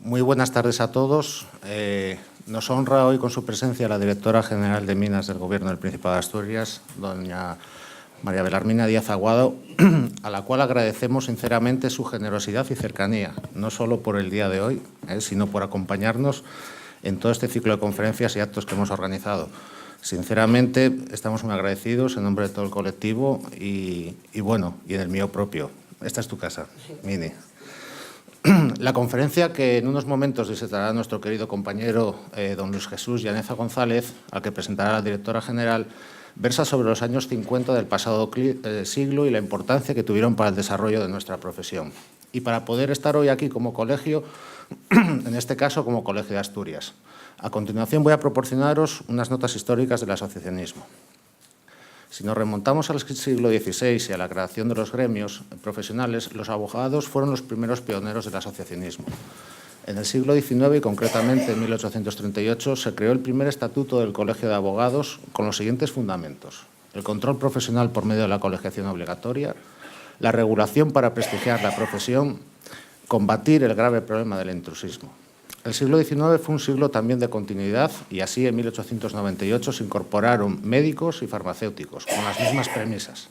Muy buenas tardes a todos. Nos honra hoy con su presencia la directora general de Minas del Gobierno del Principado de Asturias, doña María Belarmina Díaz Aguado, a la cual agradecemos sinceramente su generosidad y cercanía, no solo por el día de hoy, sino por acompañarnos en todo este ciclo de conferencias y actos que hemos organizado. Sinceramente, estamos muy agradecidos en nombre de todo el colectivo y en el mío propio. Esta es tu casa, Mini. La conferencia que en unos momentos disertará nuestro querido compañero don Luis Jesús Llaneza González, al que presentará la directora general, versa sobre los años 50 del pasado siglo y la importancia que tuvieron para el desarrollo de nuestra profesión. Y para poder estar hoy aquí como colegio, en este caso como Colegio de Asturias. A continuación voy a proporcionaros unas notas históricas del asociacionismo. Si nos remontamos al siglo XVI y a la creación de los gremios profesionales, los abogados fueron los primeros pioneros del asociacionismo. En el siglo XIX y concretamente en 1838 se creó el primer estatuto del Colegio de Abogados con los siguientes fundamentos: el control profesional por medio de la colegiación obligatoria, la regulación para prestigiar la profesión, combatir el grave problema del intrusismo. El siglo XIX fue un siglo también de continuidad y así en 1898 se incorporaron médicos y farmacéuticos con las mismas premisas.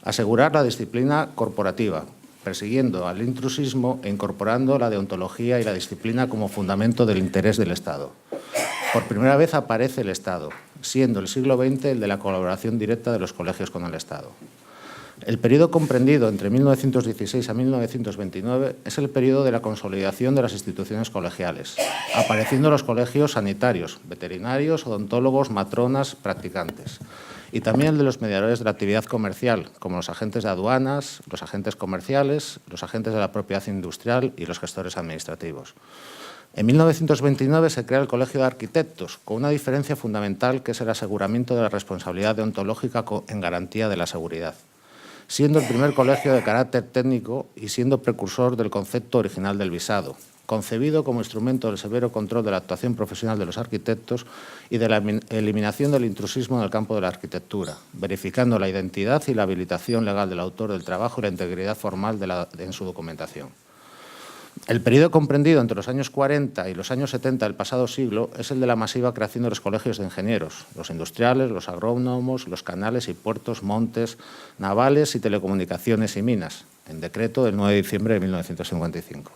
Asegurar la disciplina corporativa, persiguiendo al intrusismo e incorporando la deontología y la disciplina como fundamento del interés del Estado. Por primera vez aparece el Estado, siendo el siglo XX el de la colaboración directa de los colegios con el Estado. El periodo comprendido entre 1916 a 1929 es el periodo de la consolidación de las instituciones colegiales, apareciendo los colegios sanitarios, veterinarios, odontólogos, matronas, practicantes, y también el de los mediadores de la actividad comercial, como los agentes de aduanas, los agentes comerciales, los agentes de la propiedad industrial y los gestores administrativos. En 1929 se crea el Colegio de Arquitectos, con una diferencia fundamental que es el aseguramiento de la responsabilidad deontológica en garantía de la seguridad, siendo el primer colegio de carácter técnico y siendo precursor del concepto original del visado, concebido como instrumento del severo control de la actuación profesional de los arquitectos y de la eliminación del intrusismo en el campo de la arquitectura, verificando la identidad y la habilitación legal del autor del trabajo y la integridad formal en su documentación. El periodo comprendido entre los años 40 y los años 70 del pasado siglo es el de la masiva creación de los colegios de ingenieros, los industriales, los agrónomos, los canales y puertos, montes, navales y telecomunicaciones y minas, en decreto del 9 de diciembre de 1955.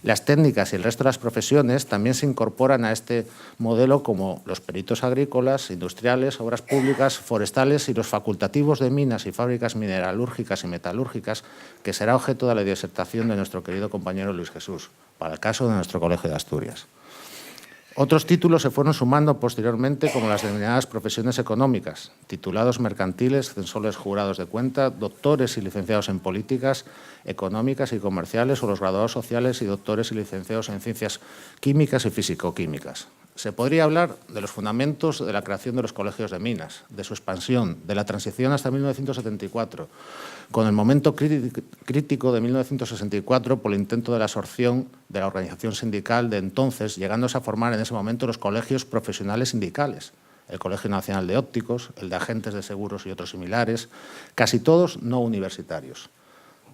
Las técnicas y el resto de las profesiones también se incorporan a este modelo, como los peritos agrícolas, industriales, obras públicas, forestales y los facultativos de minas y fábricas mineralúrgicas y metalúrgicas, que será objeto de la disertación de nuestro querido compañero Luis Jesús, para el caso de nuestro Colegio de Asturias. Otros títulos se fueron sumando posteriormente, como las denominadas profesiones económicas, titulados mercantiles, censores jurados de cuenta, doctores y licenciados en políticas económicas y comerciales, o los graduados sociales y doctores y licenciados en ciencias químicas y físico-químicas. Se podría hablar de los fundamentos de la creación de los colegios de minas, de su expansión, de la transición hasta 1974, con el momento crítico de 1964 por el intento de la absorción de la organización sindical de entonces, llegándose a formar en ese momento los colegios profesionales sindicales, el Colegio Nacional de Ópticos, el de Agentes de Seguros y otros similares, casi todos no universitarios.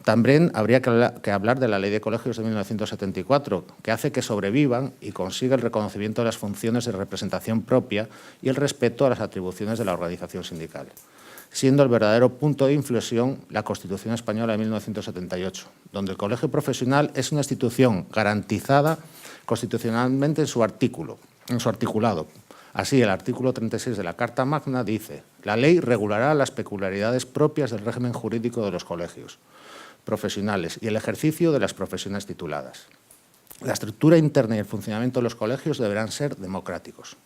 También habría que hablar de la Ley de Colegios de 1974, que hace que sobrevivan y consiga el reconocimiento de las funciones de representación propia y el respeto a las atribuciones de la organización sindical, siendo el verdadero punto de inflexión la Constitución Española de 1978, donde el colegio profesional es una institución garantizada constitucionalmente en su articulado. Así, el artículo 36 de la Carta Magna dice: la ley regulará las peculiaridades propias del régimen jurídico de los colegios profesionales y el ejercicio de las profesiones tituladas. La estructura interna y el funcionamiento de los colegios deberán ser democráticos.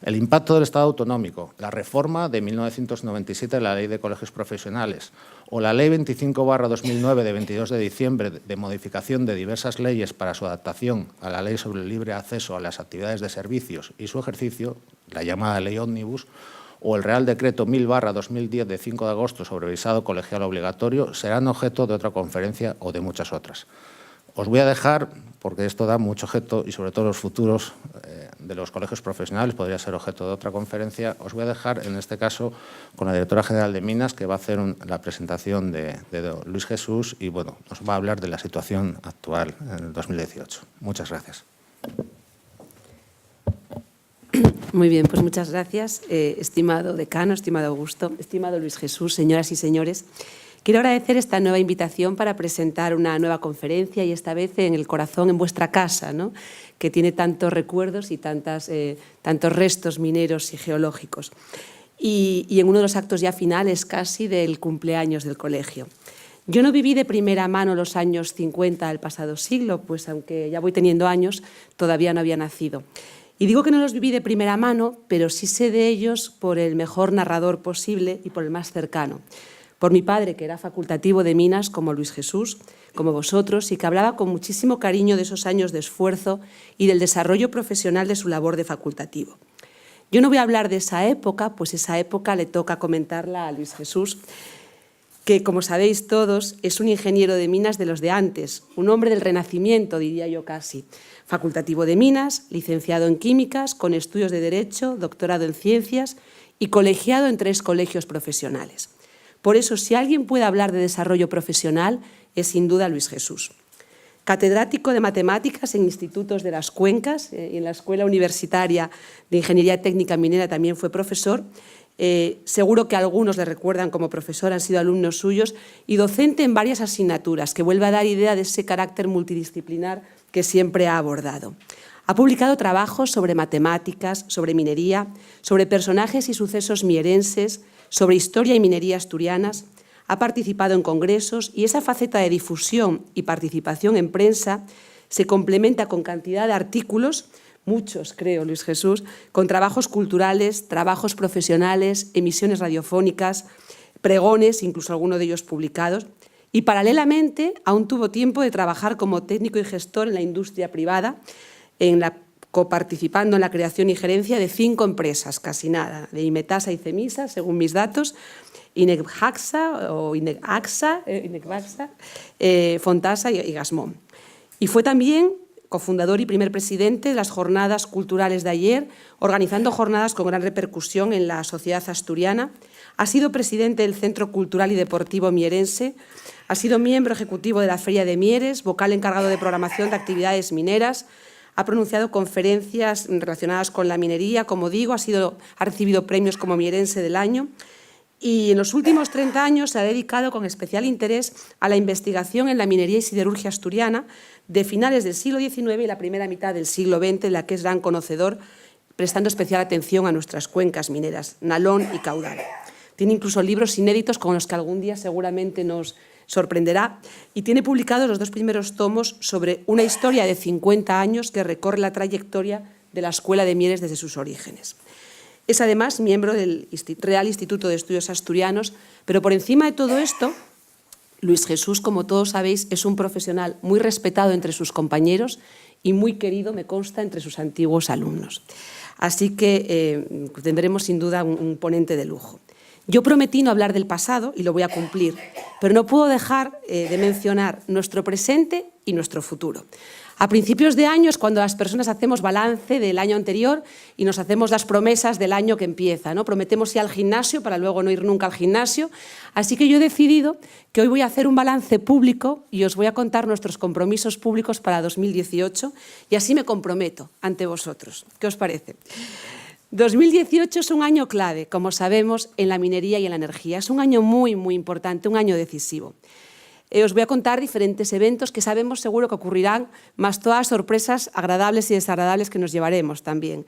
El impacto del Estado autonómico, la reforma de 1997 de la Ley de Colegios Profesionales o la Ley 25/2009 de 22 de diciembre de modificación de diversas leyes para su adaptación a la Ley sobre el libre acceso a las actividades de servicios y su ejercicio, la llamada Ley Ómnibus, o el Real Decreto 1000/2010 de 5 de agosto sobre visado colegial obligatorio serán objeto de otra conferencia o de muchas otras. Os voy a dejar, porque esto da mucho objeto y sobre todo los futuros de los colegios profesionales, podría ser objeto de otra conferencia. Os voy a dejar, en este caso, con la directora general de Minas, que va a hacer la presentación de Luis Jesús y, bueno, nos va a hablar de la situación actual en el 2018. Muchas gracias. Muy bien, pues muchas gracias, estimado decano, estimado Augusto, estimado Luis Jesús, señoras y señores. Quiero agradecer esta nueva invitación para presentar una nueva conferencia y esta vez en el corazón, en vuestra casa, ¿no?, que tiene tantos recuerdos y tantos restos mineros y geológicos. Y en uno de los actos ya finales casi del cumpleaños del colegio. Yo no viví de primera mano los años 50 del pasado siglo, pues aunque ya voy teniendo años, todavía no había nacido. Y digo que no los viví de primera mano, pero sí sé de ellos por el mejor narrador posible y por el más cercano. Por mi padre, que era facultativo de Minas, como Luis Jesús, como vosotros, y que hablaba con muchísimo cariño de esos años de esfuerzo y del desarrollo profesional de su labor de facultativo. Yo no voy a hablar de esa época, pues esa época le toca comentarla a Luis Jesús, que, como sabéis todos, es un ingeniero de minas de los de antes, un hombre del Renacimiento, diría yo casi. Facultativo de Minas, licenciado en Químicas, con estudios de Derecho, doctorado en Ciencias y colegiado en 3 colegios profesionales. Por eso, si alguien puede hablar de desarrollo profesional, es sin duda Luis Jesús. Catedrático de Matemáticas en institutos de las Cuencas y en la Escuela Universitaria de Ingeniería Técnica Minera también fue profesor. Seguro que algunos le recuerdan como profesor, han sido alumnos suyos, y docente en varias asignaturas, que vuelve a dar idea de ese carácter multidisciplinar que siempre ha abordado. Ha publicado trabajos sobre matemáticas, sobre minería, sobre personajes y sucesos mierenses, sobre historia y minería asturianas. Ha participado en congresos y esa faceta de difusión y participación en prensa se complementa con cantidad de artículos, muchos creo, Luis Jesús, con trabajos culturales, trabajos profesionales, emisiones radiofónicas, pregones, incluso algunos de ellos publicados. Y paralelamente aún tuvo tiempo de trabajar como técnico y gestor en la industria privada, coparticipando en la creación y gerencia de 5 empresas, casi nada, de Imetasa y Cemisa, según mis datos, Inegbaxa, Fontasa y Gasmón. Y fue también cofundador y primer presidente de las Jornadas Culturales de ayer, organizando jornadas con gran repercusión en la sociedad asturiana. Ha sido presidente del Centro Cultural y Deportivo Mierense, ha sido miembro ejecutivo de la Feria de Mieres, vocal encargado de programación de actividades mineras, ha pronunciado conferencias relacionadas con la minería, como digo, ha recibido premios como Mierense del Año y en los últimos 30 años se ha dedicado con especial interés a la investigación en la minería y siderurgia asturiana de finales del siglo XIX y la primera mitad del siglo XX, de la que es gran conocedor, prestando especial atención a nuestras cuencas mineras, Nalón y Caudal. Tiene incluso libros inéditos con los que algún día seguramente nos sorprenderá y tiene publicados los 2 primeros tomos sobre una historia de 50 años que recorre la trayectoria de la Escuela de Mieres desde sus orígenes. Es además miembro del Real Instituto de Estudios Asturianos, pero por encima de todo esto, Luis Jesús, como todos sabéis, es un profesional muy respetado entre sus compañeros y muy querido, me consta, entre sus antiguos alumnos. Así que tendremos sin duda un ponente de lujo. Yo prometí no hablar del pasado y lo voy a cumplir, pero no puedo dejar de mencionar nuestro presente y nuestro futuro. A principios de año es cuando las personas hacemos balance del año anterior y nos hacemos las promesas del año que empieza, ¿no? Prometemos ir al gimnasio para luego no ir nunca al gimnasio. Así que yo he decidido que hoy voy a hacer un balance público y os voy a contar nuestros compromisos públicos para 2018 y así me comprometo ante vosotros. ¿Qué os parece? 2018 es un año clave, como sabemos, en la minería y en la energía. Es un año muy, muy importante, un año decisivo. Os voy a contar diferentes eventos que sabemos seguro que ocurrirán, más todas sorpresas agradables y desagradables que nos llevaremos también.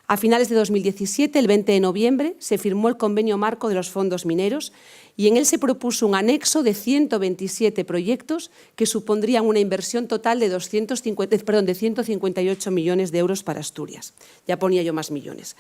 A finales de 2017, el 20 de noviembre, se firmó el convenio marco de los fondos mineros y en él se propuso un anexo de 127 proyectos que supondrían una inversión total de 158 millones de euros para Asturias. Ya ponía yo más millones.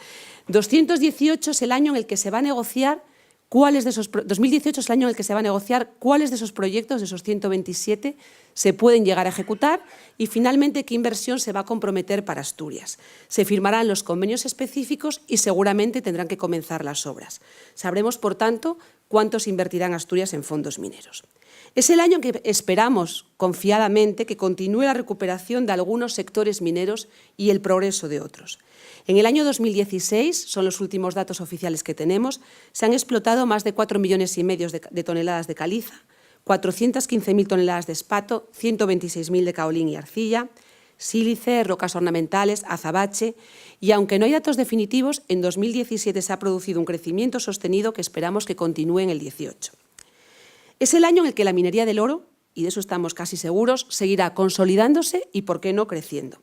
218 es el año en el que se va a negociar 2018 es el año en el que se va a negociar cuáles de esos proyectos, de esos 127, se pueden llegar a ejecutar y finalmente qué inversión se va a comprometer para Asturias. Se firmarán los convenios específicos y seguramente tendrán que comenzar las obras. Sabremos, por tanto, cuánto se invertirá en Asturias en fondos mineros. Es el año en que esperamos confiadamente que continúe la recuperación de algunos sectores mineros y el progreso de otros. En el año 2016, son los últimos datos oficiales que tenemos, se han explotado más de 4,5 millones de toneladas de caliza, 415.000 toneladas de espato, 126.000 de caolín y arcilla, sílice, rocas ornamentales, azabache, y aunque no hay datos definitivos, en 2017 se ha producido un crecimiento sostenido que esperamos que continúe en el 18. Es el año en el que la minería del oro, y de eso estamos casi seguros, seguirá consolidándose y, por qué no, creciendo.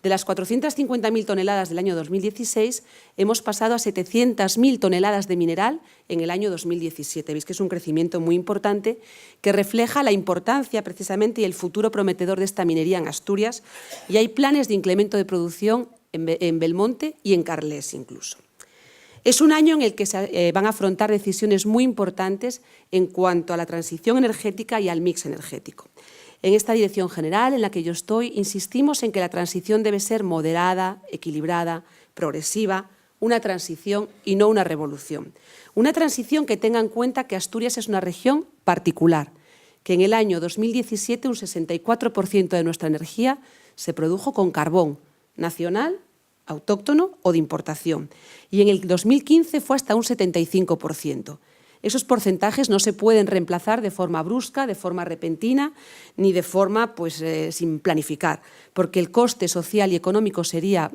De las 450.000 toneladas del año 2016, hemos pasado a 700.000 toneladas de mineral en el año 2017. Veis que es un crecimiento muy importante que refleja la importancia precisamente y el futuro prometedor de esta minería en Asturias, y hay planes de incremento de producción en Belmonte y en Carles incluso. Es un año en el que se van a afrontar decisiones muy importantes en cuanto a la transición energética y al mix energético. En esta dirección general en la que yo estoy, insistimos en que la transición debe ser moderada, equilibrada, progresiva, una transición y no una revolución. Una transición que tenga en cuenta que Asturias es una región particular, que en el año 2017 un 64% de nuestra energía se produjo con carbón nacional, autóctono o de importación, y en el 2015 fue hasta un 75%. Esos porcentajes no se pueden reemplazar de forma brusca, de forma repentina, ni de forma sin planificar, porque el coste social y económico sería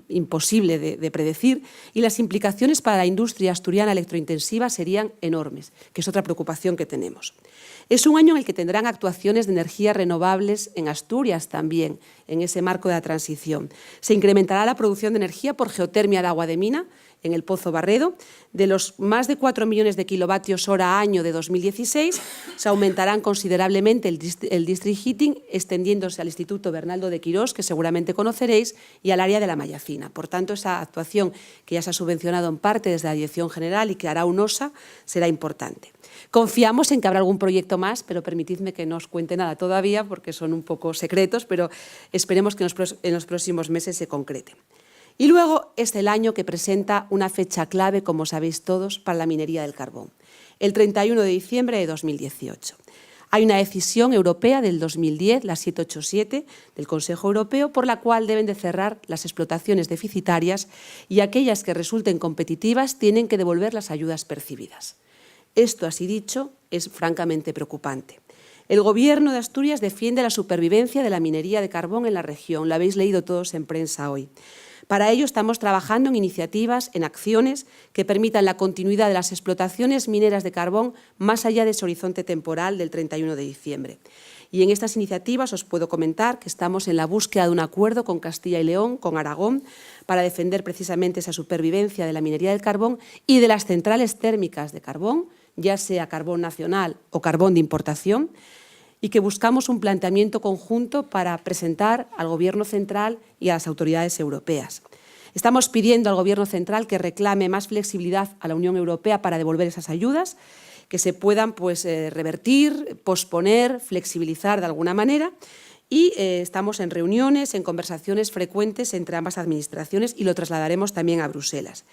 imposible de predecir y las implicaciones para la industria asturiana electrointensiva serían enormes, que es otra preocupación que tenemos. Es un año en el que tendrán actuaciones de energías renovables en Asturias también, en ese marco de la transición. Se incrementará la producción de energía por geotermia de agua de mina en el Pozo Barredo. De los más de 4 millones de kilovatios hora año de 2016, se aumentarán considerablemente el district heating, extendiéndose al Instituto Bernaldo de Quirós, que seguramente conoceréis, y al área de la Mallacina. Por tanto, esa actuación que ya se ha subvencionado en parte desde la Dirección General y que hará UNOSA será importante. Confiamos en que habrá algún proyecto más, pero permitidme que no os cuente nada todavía porque son un poco secretos, pero esperemos que en los próximos meses se concreten. Y luego es el año que presenta una fecha clave, como sabéis todos, para la minería del carbón, el 31 de diciembre de 2018. Hay una decisión europea del 2010, la 787, del Consejo Europeo, por la cual deben de cerrar las explotaciones deficitarias y aquellas que resulten competitivas tienen que devolver las ayudas percibidas. Esto, así dicho, es francamente preocupante. El Gobierno de Asturias defiende la supervivencia de la minería de carbón en la región. Lo habéis leído todos en prensa hoy. Para ello estamos trabajando en iniciativas, en acciones que permitan la continuidad de las explotaciones mineras de carbón más allá de ese horizonte temporal del 31 de diciembre. Y en estas iniciativas os puedo comentar que estamos en la búsqueda de un acuerdo con Castilla y León, con Aragón, para defender precisamente esa supervivencia de la minería del carbón y de las centrales térmicas de carbón, ya sea carbón nacional o carbón de importación, y que buscamos un planteamiento conjunto para presentar al Gobierno central y a las autoridades europeas. Estamos pidiendo al Gobierno central que reclame más flexibilidad a la Unión Europea para devolver esas ayudas, que se puedan revertir, posponer, flexibilizar de alguna manera, y estamos en reuniones, en conversaciones frecuentes entre ambas administraciones y lo trasladaremos también a Bruselas.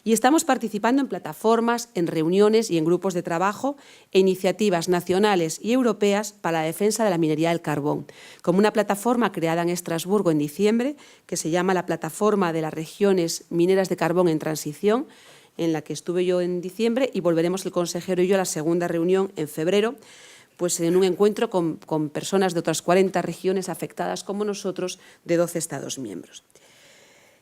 Y estamos participando en plataformas, en reuniones y en grupos de trabajo e iniciativas nacionales y europeas para la defensa de la minería del carbón, como una plataforma creada en Estrasburgo en diciembre, que se llama la Plataforma de las Regiones Mineras de Carbón en Transición, en la que estuve yo en diciembre y volveremos el consejero y yo a la segunda reunión en febrero, en un encuentro con personas de otras 40 regiones afectadas como nosotros de 12 Estados miembros.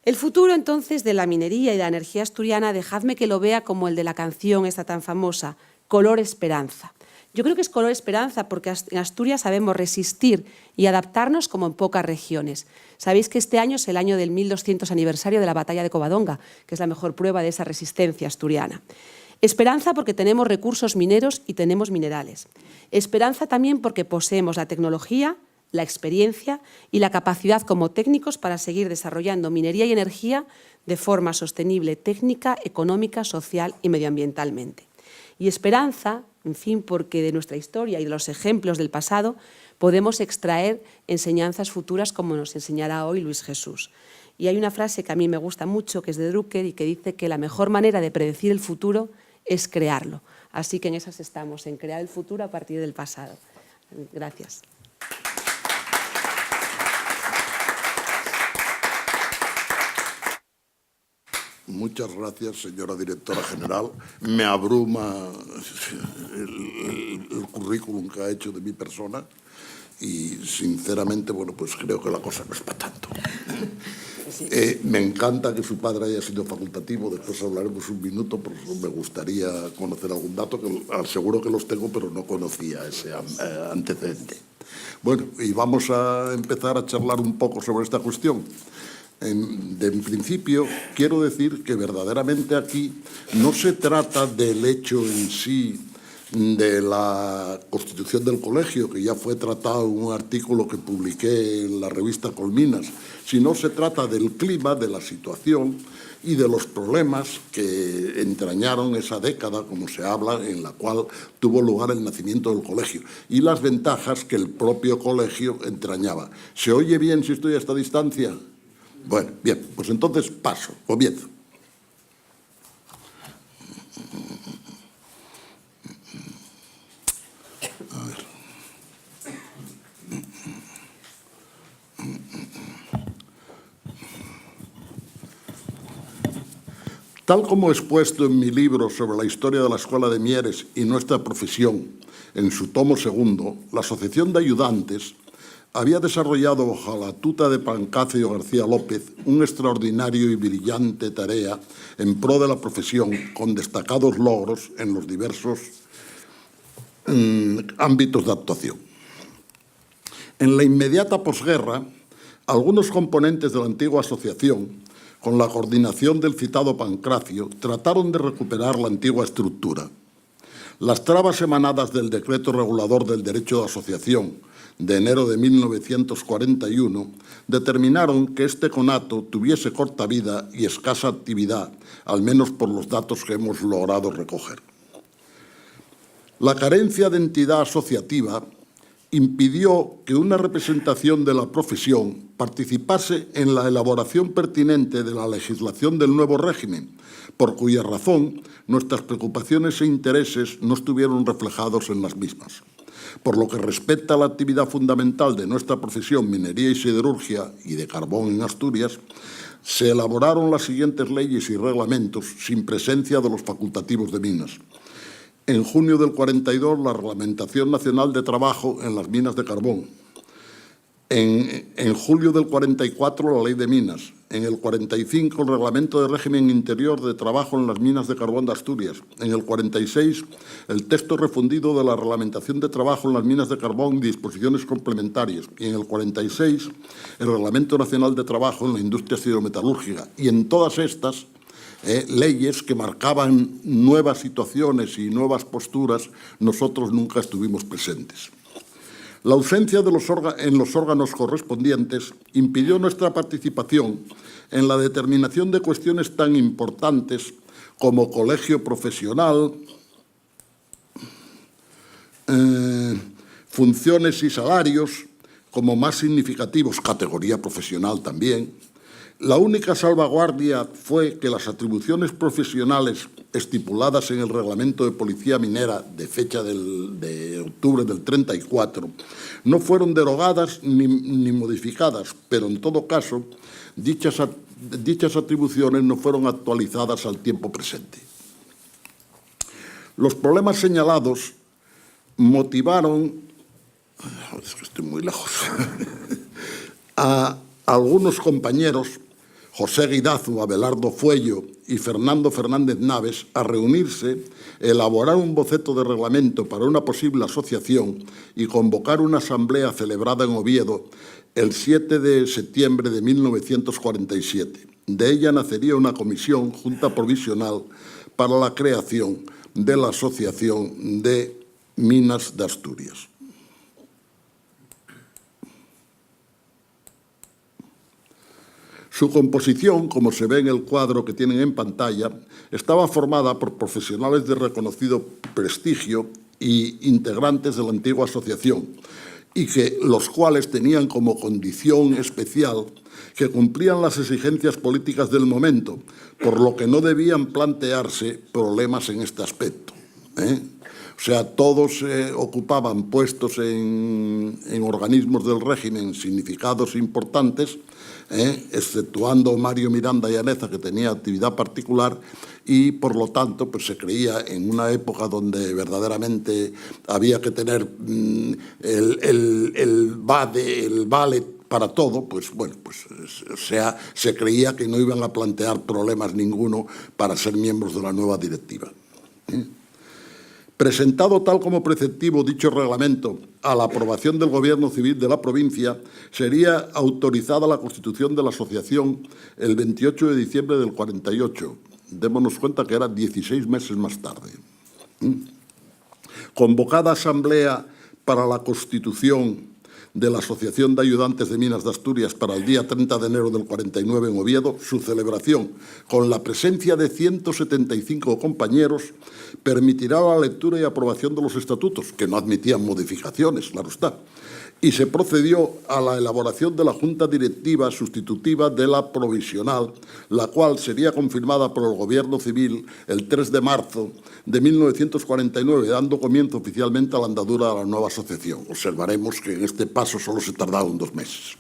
El futuro, entonces, de la minería y de la energía asturiana, dejadme que lo vea como el de la canción esta tan famosa, Color Esperanza. Yo creo que es color esperanza porque en Asturias sabemos resistir y adaptarnos como en pocas regiones. Sabéis que este año es el año del 1200 aniversario de la batalla de Covadonga, que es la mejor prueba de esa resistencia asturiana. Esperanza porque tenemos recursos mineros y tenemos minerales. Esperanza también porque poseemos la tecnología, la experiencia y la capacidad como técnicos para seguir desarrollando minería y energía de forma sostenible técnica, económica, social y medioambientalmente. Y esperanza, en fin, porque de nuestra historia y de los ejemplos del pasado podemos extraer enseñanzas futuras como nos enseñará hoy Luis Jesús. Y hay una frase que a mí me gusta mucho, que es de Drucker y que dice que la mejor manera de predecir el futuro es crearlo. Así que en esas estamos, en crear el futuro a partir del pasado. Gracias. Muchas gracias, señora directora general. Me abruma el currículum que ha hecho de mi persona y, sinceramente, bueno, pues creo que la cosa no es para tanto. Me encanta que su padre haya sido facultativo, después hablaremos un minuto, pero me gustaría conocer algún dato, que seguro que los tengo, pero no conocía ese antecedente. Bueno, y vamos a empezar a charlar un poco sobre esta cuestión. En principio, quiero decir que verdaderamente aquí no se trata del hecho en sí de la constitución del colegio, que ya fue tratado en un artículo que publiqué en la revista Colminas, sino se trata del clima, de la situación y de los problemas que entrañaron esa década, como se habla, en la cual tuvo lugar el nacimiento del colegio, y las ventajas que el propio colegio entrañaba. ¿Se oye bien si estoy a esta distancia? Bueno, bien, pues entonces paso, comienzo. A ver. Tal como he expuesto en mi libro sobre la historia de la Escuela de Mieres y nuestra profesión, en su tomo segundo, la Asociación de Ayudantes había desarrollado bajo la tuta de Pancracio García López una extraordinaria y brillante tarea en pro de la profesión, con destacados logros en los diversos ámbitos de actuación. En la inmediata posguerra, algunos componentes de la antigua asociación, con la coordinación del citado Pancracio, trataron de recuperar la antigua estructura. Las trabas emanadas del Decreto Regulador del Derecho de Asociación de enero de 1941 determinaron que este conato tuviese corta vida y escasa actividad, al menos por los datos que hemos logrado recoger. La carencia de entidad asociativa impidió que una representación de la profesión participase en la elaboración pertinente de la legislación del nuevo régimen, por cuya razón nuestras preocupaciones e intereses no estuvieron reflejados en las mismas. Por lo que respecta a la actividad fundamental de nuestra profesión, minería y siderurgia, y de carbón en Asturias, se elaboraron las siguientes leyes y reglamentos sin presencia de los facultativos de minas. En junio del 42, la Reglamentación Nacional de Trabajo en las Minas de Carbón. En julio del 44, la Ley de Minas. En el 45, el Reglamento de Régimen Interior de Trabajo en las Minas de Carbón de Asturias. En el 46, el texto refundido de la Reglamentación de Trabajo en las Minas de Carbón y disposiciones complementarias. Y en el 46, el Reglamento Nacional de Trabajo en la Industria Siderometalúrgica. Y en todas estas leyes que marcaban nuevas situaciones y nuevas posturas, nosotros nunca estuvimos presentes. La ausencia en los órganos correspondientes impidió nuestra participación en la determinación de cuestiones tan importantes como colegio profesional, funciones y salarios, como más significativos, categoría profesional también. La única salvaguardia fue que las atribuciones profesionales estipuladas en el Reglamento de Policía Minera de fecha de octubre del 34 no fueron derogadas ni modificadas, pero en todo caso dichas atribuciones no fueron actualizadas al tiempo presente. Los problemas señalados motivaron, es que estoy muy lejos, a algunos compañeros, José Guidazu, Abelardo Fuello y Fernando Fernández Naves, a reunirse, elaborar un boceto de reglamento para una posible asociación y convocar una asamblea celebrada en Oviedo el 7 de septiembre de 1947. De ella nacería una comisión, Junta Provisional, para la creación de la Asociación de Minas de Asturias. Su composición, como se ve en el cuadro que tienen en pantalla, estaba formada por profesionales de reconocido prestigio y integrantes de la antigua asociación, y los cuales tenían como condición especial que cumplían las exigencias políticas del momento, por lo que no debían plantearse problemas en este aspecto. O sea, todos ocupaban puestos en organismos del régimen significados importantes, exceptuando Mario Miranda y Aneza, que tenía actividad particular, y por lo tanto pues se creía en una época donde verdaderamente había que tener el vale para todo, pues bueno, pues o sea, se creía que no iban a plantear problemas ninguno para ser miembros de la nueva directiva. Presentado tal como preceptivo dicho reglamento a la aprobación del Gobierno Civil de la provincia, sería autorizada la constitución de la asociación el 28 de diciembre del 48. Démonos cuenta que era 16 meses más tarde. Convocada asamblea para la constitución de la Asociación de Ayudantes de Minas de Asturias para el día 30 de enero del 49 en Oviedo, su celebración, con la presencia de 175 compañeros, permitirá la lectura y aprobación de los estatutos, que no admitían modificaciones, claro está, y se procedió a la elaboración de la Junta Directiva sustitutiva de la provisional, la cual sería confirmada por el Gobierno Civil el 3 de marzo de 1949, dando comienzo oficialmente a la andadura de la nueva asociación. Observaremos que en este paso solo se tardaron 2 meses.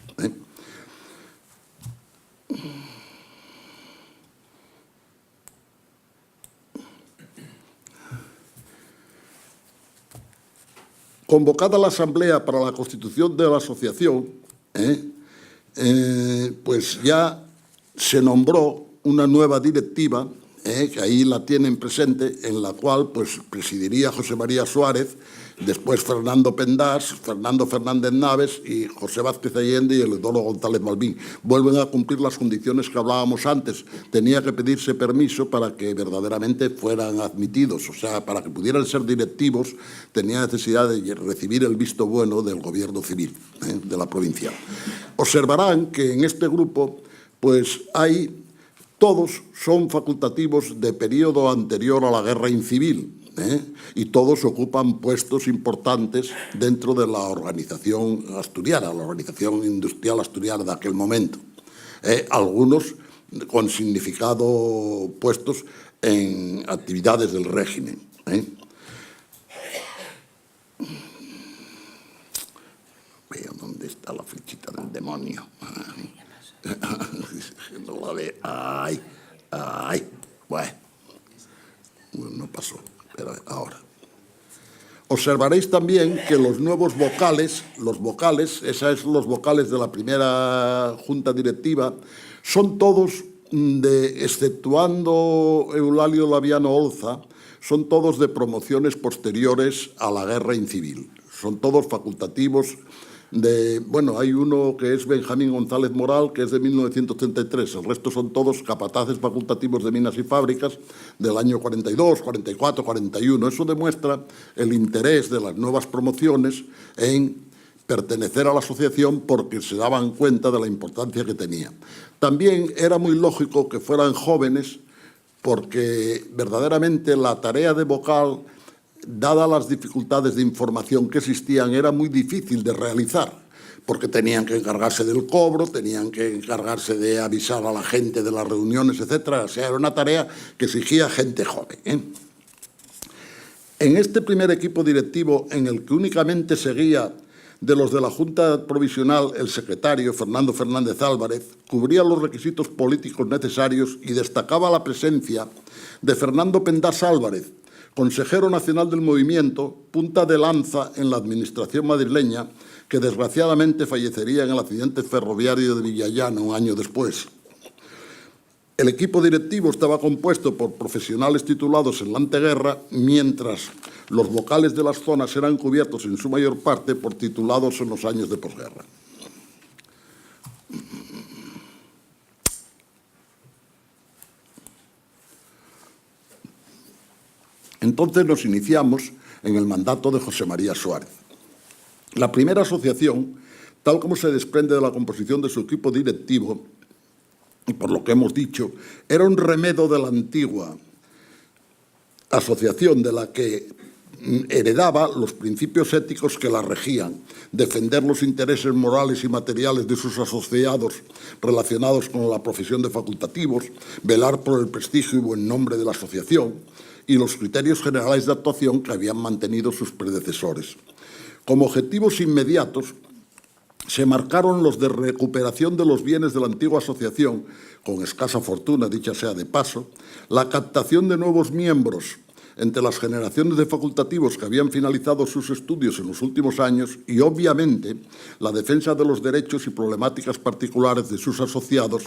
Convocada la asamblea para la constitución de la asociación, pues ya se nombró una nueva directiva, que ahí la tienen presente, en la cual pues presidiría José María Suárez, después Fernando Pendás, Fernando Fernández Naves y José Vázquez Allende y Eleodoro González Malvín. Vuelven a cumplir las condiciones que hablábamos antes. Tenía que pedirse permiso para que verdaderamente fueran admitidos, o sea, para que pudieran ser directivos, tenía necesidad de recibir el visto bueno del Gobierno Civil de la provincia. Observarán que en este grupo pues hay, todos son facultativos de periodo anterior a la guerra incivil, y todos ocupan puestos importantes dentro de la organización asturiana, la organización industrial asturiana de aquel momento. Algunos con significado puestos en actividades del régimen. Veo dónde está la flechita del demonio. No la ve. Ay, ay. Bueno, no pasó. Pero ahora. Observaréis también que los nuevos vocales, esos son los vocales de la primera junta directiva, son todos, exceptuando Eulalio Laviano Olza, son todos de promociones posteriores a la guerra incivil. Son todos facultativos bueno, hay uno que es Benjamín González Moral, que es de 1933, el resto son todos capataces facultativos de minas y fábricas del año 42, 44, 41. Eso demuestra el interés de las nuevas promociones en pertenecer a la asociación porque se daban cuenta de la importancia que tenía. También era muy lógico que fueran jóvenes porque verdaderamente la tarea de vocal, dadas las dificultades de información que existían, era muy difícil de realizar, porque tenían que encargarse del cobro, tenían que encargarse de avisar a la gente de las reuniones, etcétera. O sea, era una tarea que exigía gente joven. En este primer equipo directivo, en el que únicamente seguía de los de la Junta Provisional el secretario, Fernando Fernández Álvarez, cubría los requisitos políticos necesarios y destacaba la presencia de Fernando Pendás Álvarez, consejero nacional del movimiento, punta de lanza en la administración madrileña, que desgraciadamente fallecería en el accidente ferroviario de Villallana un año después. El equipo directivo estaba compuesto por profesionales titulados en la anteguerra, mientras los vocales de las zonas eran cubiertos en su mayor parte por titulados en los años de posguerra. Entonces nos iniciamos en el mandato de José María Suárez. La primera asociación, tal como se desprende de la composición de su equipo directivo, y por lo que hemos dicho, era un remedo de la antigua asociación de la que heredaba los principios éticos que la regían, defender los intereses morales y materiales de sus asociados relacionados con la profesión de facultativos, velar por el prestigio y buen nombre de la asociación, y los criterios generales de actuación que habían mantenido sus predecesores. Como objetivos inmediatos se marcaron los de recuperación de los bienes de la antigua asociación, con escasa fortuna, dicha sea de paso, la captación de nuevos miembros entre las generaciones de facultativos que habían finalizado sus estudios en los últimos años y, obviamente, la defensa de los derechos y problemáticas particulares de sus asociados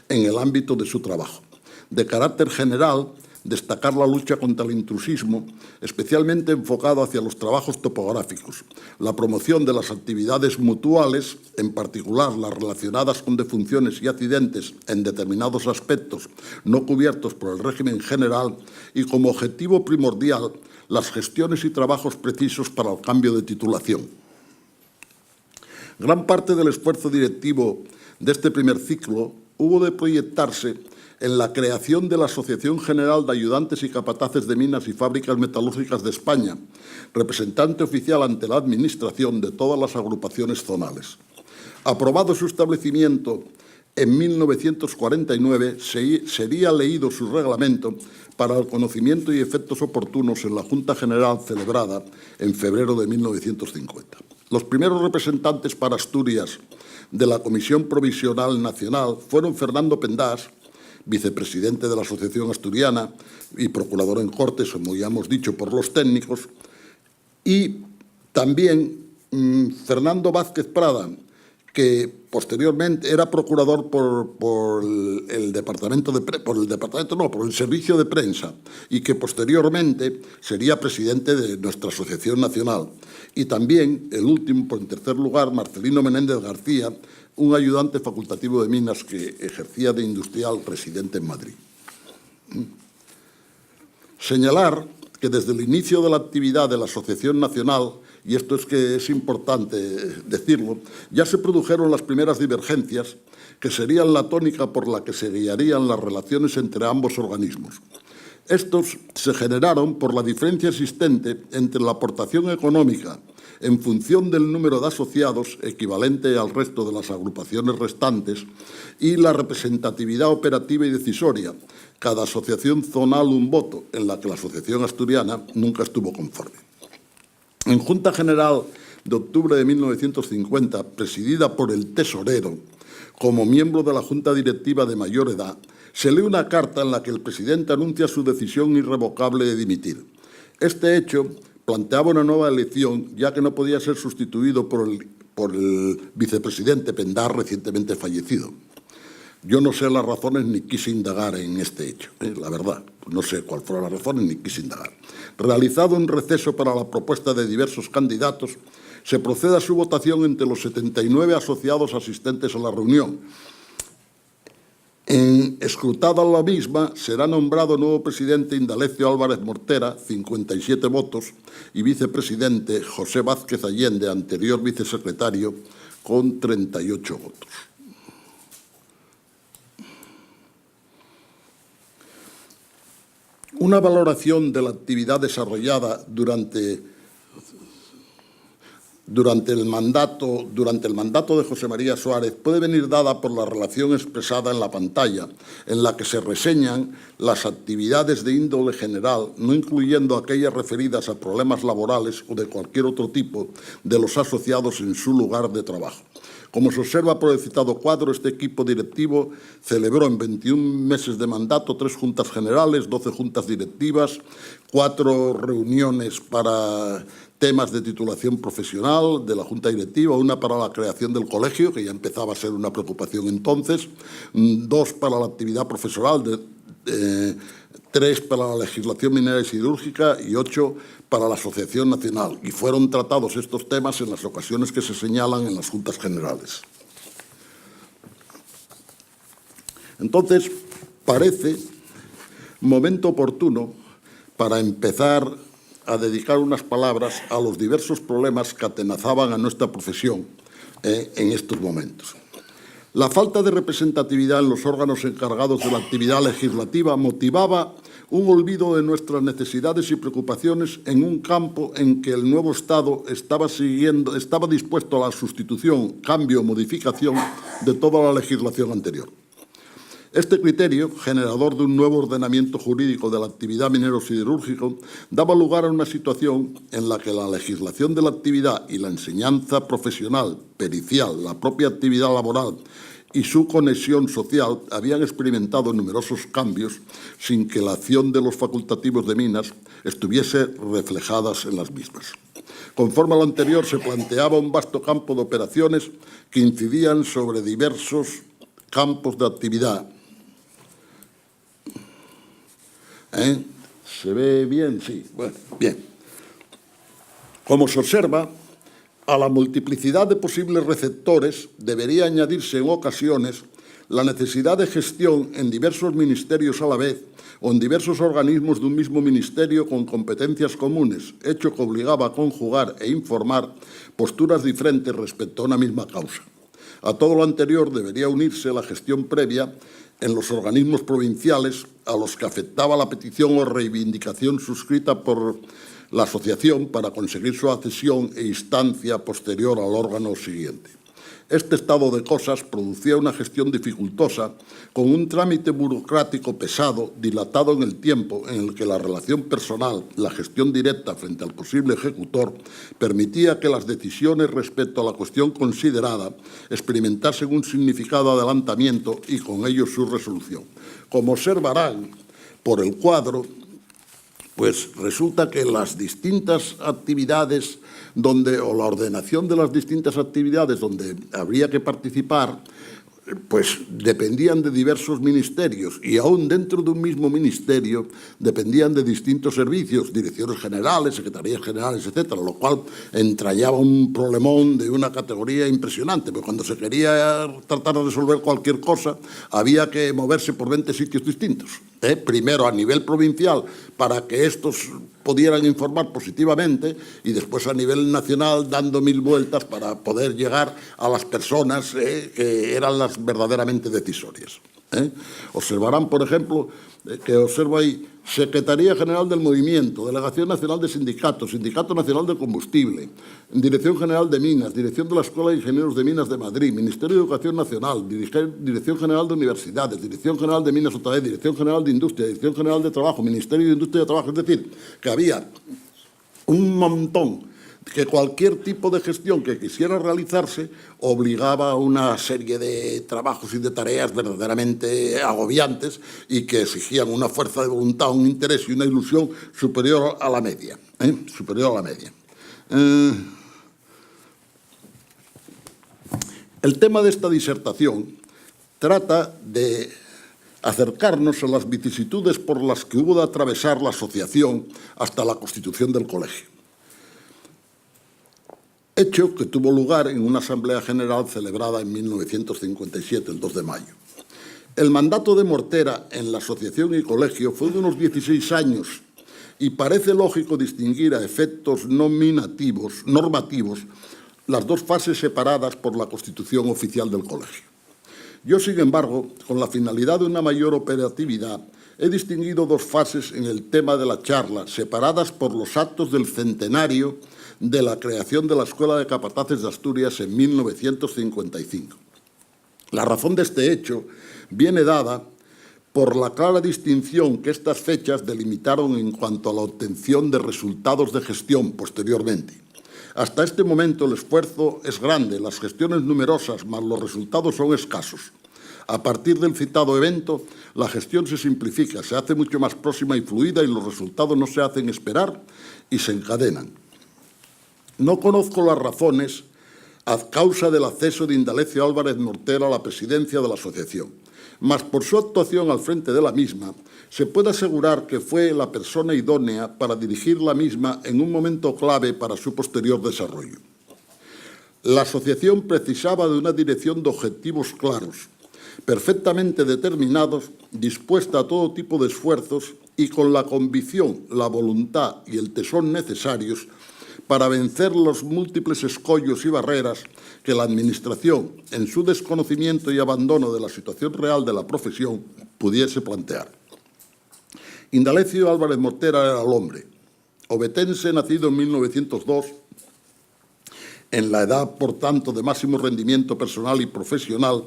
en el ámbito de su trabajo. De carácter general, destacar la lucha contra el intrusismo, especialmente enfocado hacia los trabajos topográficos, la promoción de las actividades mutuales, en particular las relacionadas con defunciones y accidentes en determinados aspectos no cubiertos por el régimen general y, como objetivo primordial, las gestiones y trabajos precisos para el cambio de titulación. Gran parte del esfuerzo directivo de este primer ciclo hubo de proyectarse en la creación de la Asociación General de Ayudantes y Capataces de Minas y Fábricas Metalúrgicas de España, representante oficial ante la Administración de todas las agrupaciones zonales. Aprobado su establecimiento en 1949, sería leído su reglamento para el conocimiento y efectos oportunos en la Junta General celebrada en febrero de 1950. Los primeros representantes para Asturias de la Comisión Provisional Nacional fueron Fernando Pendás, vicepresidente de la Asociación Asturiana y procurador en Cortes, como ya hemos dicho, por los técnicos, y también Fernando Vázquez Prada, que posteriormente era procurador por el Servicio de Prensa y que posteriormente sería presidente de nuestra Asociación Nacional. Y también, el último, en tercer lugar, Marcelino Menéndez García, un ayudante facultativo de Minas que ejercía de industrial residente en Madrid. Señalar que desde el inicio de la actividad de la Asociación Nacional, y esto es que es importante decirlo, ya se produjeron las primeras divergencias que serían la tónica por la que se guiarían las relaciones entre ambos organismos. Estos se generaron por la diferencia existente entre la aportación económica en función del número de asociados, equivalente al resto de las agrupaciones restantes, y la representatividad operativa y decisoria, cada asociación zonal un voto, en la que la Asociación Asturiana nunca estuvo conforme. En Junta General de octubre de 1950, presidida por el tesorero, como miembro de la Junta Directiva de mayor edad, se lee una carta en la que el presidente anuncia su decisión irrevocable de dimitir. Este hecho planteaba una nueva elección, ya que no podía ser sustituido por el vicepresidente Pendás, recientemente fallecido. Yo no sé las razones ni quise indagar en este hecho, la verdad. No sé cuáles fueron las razones ni quise indagar. Realizado un receso para la propuesta de diversos candidatos, se procede a su votación entre los 79 asociados asistentes a la reunión. En escrutada la misma, será nombrado nuevo presidente Indalecio Álvarez Mortera, 57 votos, y vicepresidente José Vázquez Allende, anterior vicesecretario, con 38 votos. Una valoración de la actividad desarrollada durante el mandato de José María Suárez puede venir dada por la relación expresada en la pantalla, en la que se reseñan las actividades de índole general, no incluyendo aquellas referidas a problemas laborales o de cualquier otro tipo de los asociados en su lugar de trabajo. Como se observa por el citado cuadro, este equipo directivo celebró en 21 meses de mandato 3 juntas generales, 12 juntas directivas, 4 reuniones para temas de titulación profesional de la Junta Directiva, una para la creación del colegio, que ya empezaba a ser una preocupación entonces, 2 para la actividad profesional, 3 para la legislación minera y siderúrgica y 8 para la Asociación Nacional. Y fueron tratados estos temas en las ocasiones que se señalan en las Juntas Generales. Entonces, parece momento oportuno para empezar a dedicar unas palabras a los diversos problemas que atenazaban a nuestra profesión en estos momentos. La falta de representatividad en los órganos encargados de la actividad legislativa motivaba un olvido de nuestras necesidades y preocupaciones en un campo en que el nuevo Estado estaba dispuesto a la sustitución, cambio o modificación de toda la legislación anterior. Este criterio, generador de un nuevo ordenamiento jurídico de la actividad minero-siderúrgico, daba lugar a una situación en la que la legislación de la actividad y la enseñanza profesional, pericial, la propia actividad laboral y su conexión social habían experimentado numerosos cambios sin que la acción de los facultativos de minas estuviese reflejadas en las mismas. Conforme a lo anterior, se planteaba un vasto campo de operaciones que incidían sobre diversos campos de actividad. ¿Se ve bien? Sí. Bueno, bien. Como se observa, a la multiplicidad de posibles receptores debería añadirse en ocasiones la necesidad de gestión en diversos ministerios a la vez o en diversos organismos de un mismo ministerio con competencias comunes, hecho que obligaba a conjugar e informar posturas diferentes respecto a una misma causa. A todo lo anterior debería unirse la gestión previa en los organismos provinciales a los que afectaba la petición o reivindicación suscrita por la asociación para conseguir su accesión e instancia posterior al órgano siguiente. Este estado de cosas producía una gestión dificultosa, con un trámite burocrático pesado, dilatado en el tiempo, en el que la relación personal, la gestión directa frente al posible ejecutor, permitía que las decisiones respecto a la cuestión considerada experimentasen un significado de adelantamiento y con ello su resolución. Como observarán por el cuadro, pues resulta que las distintas actividades o la ordenación de las distintas actividades donde habría que participar, pues dependían de diversos ministerios y aún dentro de un mismo ministerio dependían de distintos servicios, direcciones generales, secretarías generales, etcétera, lo cual entrañaba un problemón de una categoría impresionante, porque cuando se quería tratar de resolver cualquier cosa había que moverse por 20 sitios distintos. Primero a nivel provincial para que estos pudieran informar positivamente y después a nivel nacional dando 1000 vueltas para poder llegar a las personas que eran las verdaderamente decisorias. Observarán, por ejemplo, que observo ahí Secretaría General del Movimiento, Delegación Nacional de Sindicatos, Sindicato Nacional de Combustible, Dirección General de Minas, Dirección de la Escuela de Ingenieros de Minas de Madrid, Ministerio de Educación Nacional, Dirección General de Universidades, Dirección General de Minas otra vez, Dirección General de Industria, Dirección General de Trabajo, Ministerio de Industria y de Trabajo. Es decir, que había un montón, que cualquier tipo de gestión que quisiera realizarse obligaba a una serie de trabajos y de tareas verdaderamente agobiantes y que exigían una fuerza de voluntad, un interés y una ilusión superior a la media. Superior a la media. El tema de esta disertación trata de acercarnos a las vicisitudes por las que hubo de atravesar la asociación hasta la constitución del colegio. Hecho que tuvo lugar en una asamblea general celebrada en 1957, el 2 de mayo. El mandato de Mortera en la asociación y colegio fue de unos 16 años y parece lógico distinguir a efectos normativos las dos fases separadas por la constitución oficial del colegio. Yo, sin embargo, con la finalidad de una mayor operatividad, he distinguido dos fases en el tema de la charla, separadas por los actos del centenario de la creación de la Escuela de Capataces de Asturias en 1955. La razón de este hecho viene dada por la clara distinción que estas fechas delimitaron en cuanto a la obtención de resultados de gestión posteriormente. Hasta este momento el esfuerzo es grande, las gestiones numerosas, mas los resultados son escasos. A partir del citado evento, la gestión se simplifica, se hace mucho más próxima y fluida y los resultados no se hacen esperar y se encadenan. No conozco las razones a causa del acceso de Indalecio Álvarez Mortera a la presidencia de la asociación, mas por su actuación al frente de la misma, se puede asegurar que fue la persona idónea para dirigir la misma en un momento clave para su posterior desarrollo. La asociación precisaba de una dirección de objetivos claros, perfectamente determinados, dispuesta a todo tipo de esfuerzos y con la convicción, la voluntad y el tesón necesarios para vencer los múltiples escollos y barreras que la Administración, en su desconocimiento y abandono de la situación real de la profesión, pudiese plantear. Indalecio Álvarez Mortera era el hombre, obetense, nacido en 1902, en la edad, por tanto, de máximo rendimiento personal y profesional,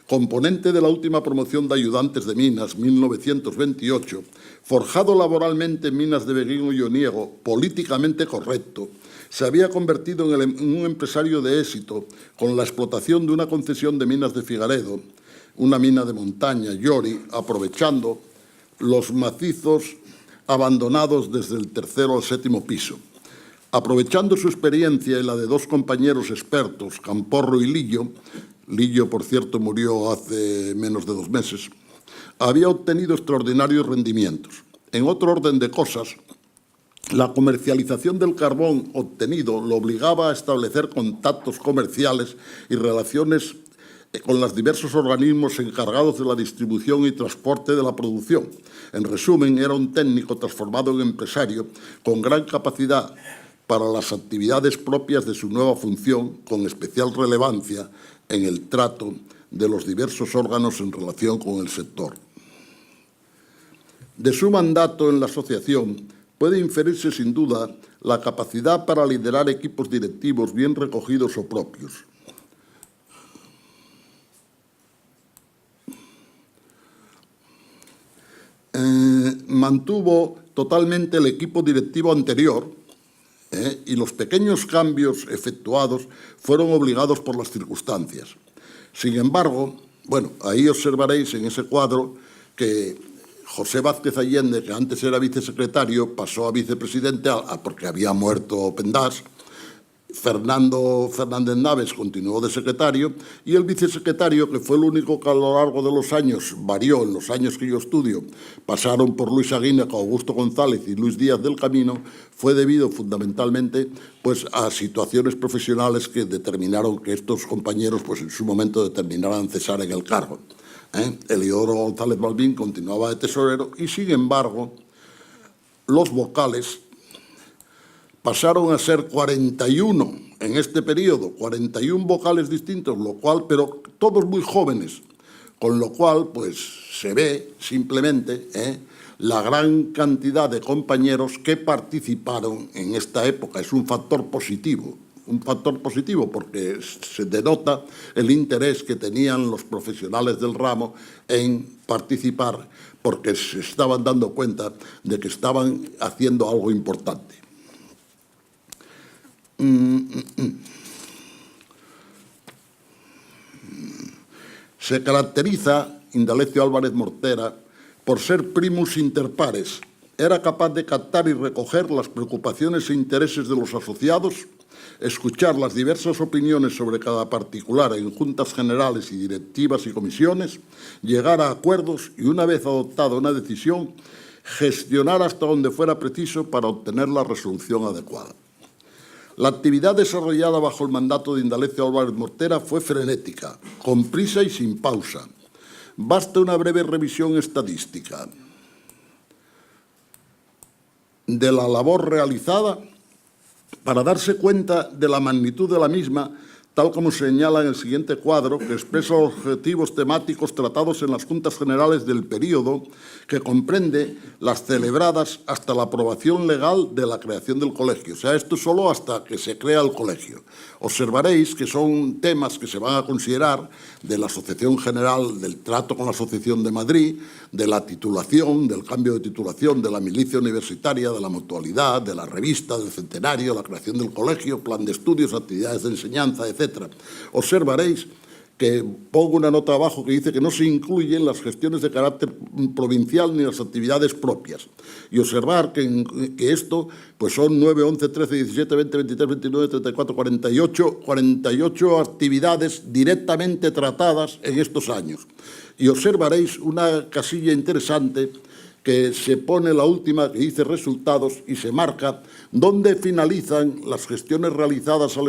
componente de la última promoción de ayudantes de minas, 1928, forjado laboralmente en minas de Beguín y Oniego, políticamente correcto, se había convertido en un empresario de éxito con la explotación de una concesión de minas de Figaredo, una mina de montaña, Llori, aprovechando los macizos abandonados desde el 3º al 7º piso. Aprovechando su experiencia y la de dos compañeros expertos, Camporro y Lillo, Lillo, por cierto, murió hace menos de 2 meses, había obtenido extraordinarios rendimientos. En otro orden de cosas, la comercialización del carbón obtenido lo obligaba a establecer contactos comerciales y relaciones con los diversos organismos encargados de la distribución y transporte de la producción. En resumen, era un técnico transformado en empresario con gran capacidad para las actividades propias de su nueva función, con especial relevancia en el trato de los diversos órganos en relación con el sector. De su mandato en la asociación puede inferirse sin duda la capacidad para liderar equipos directivos bien recogidos o propios. Mantuvo totalmente el equipo directivo anterior y los pequeños cambios efectuados fueron obligados por las circunstancias. Sin embargo, bueno, ahí observaréis en ese cuadro que José Vázquez Allende, que antes era vicesecretario, pasó a vicepresidente porque había muerto Pendás. Fernando Fernández Naves continuó de secretario y el vicesecretario, que fue el único que a lo largo de los años varió, en los años que yo estudio, pasaron por Luis Aguinaga, Augusto González y Luis Díaz del Camino, fue debido fundamentalmente pues, a situaciones profesionales que determinaron que estos compañeros pues, en su momento determinaran cesar en el cargo. Eliodoro González Balbín continuaba de tesorero y, sin embargo, los vocales pasaron a ser 41 en este periodo, 41 vocales distintos, lo cual, pero todos muy jóvenes, con lo cual pues, se ve simplemente la gran cantidad de compañeros que participaron en esta época. Es un factor positivo porque se denota el interés que tenían los profesionales del ramo en participar, porque se estaban dando cuenta de que estaban haciendo algo importante. Se caracteriza Indalecio Álvarez Mortera por ser primus inter pares. Era capaz de captar y recoger las preocupaciones e intereses de los asociados, escuchar las diversas opiniones sobre cada particular en juntas generales y directivas y comisiones, llegar a acuerdos y, una vez adoptada una decisión, gestionar hasta donde fuera preciso para obtener la resolución adecuada. La actividad desarrollada bajo el mandato de Indalecio Álvarez Mortera fue frenética, con prisa y sin pausa. Basta una breve revisión estadística de la labor realizada para darse cuenta de la magnitud de la misma, tal como señala en el siguiente cuadro, que expresa los objetivos temáticos tratados en las Juntas Generales del período, que comprende las celebradas hasta la aprobación legal de la creación del colegio. O sea, esto solo hasta que se crea el colegio. Observaréis que son temas que se van a considerar de la Asociación General, del trato con la Asociación de Madrid, de la titulación, del cambio de titulación, de la milicia universitaria, de la mutualidad, de la revista, del centenario, la creación del colegio, plan de estudios, actividades de enseñanza, etc. Observaréis que pongo una nota abajo que dice que no se incluyen las gestiones de carácter provincial ni las actividades propias. Y observar que esto pues son 9, 11, 13, 17, 20, 23, 29, 34, 48 actividades directamente tratadas en estos años. Y observaréis una casilla interesante que se pone la última, que dice resultados, y se marca dónde finalizan las gestiones realizadas al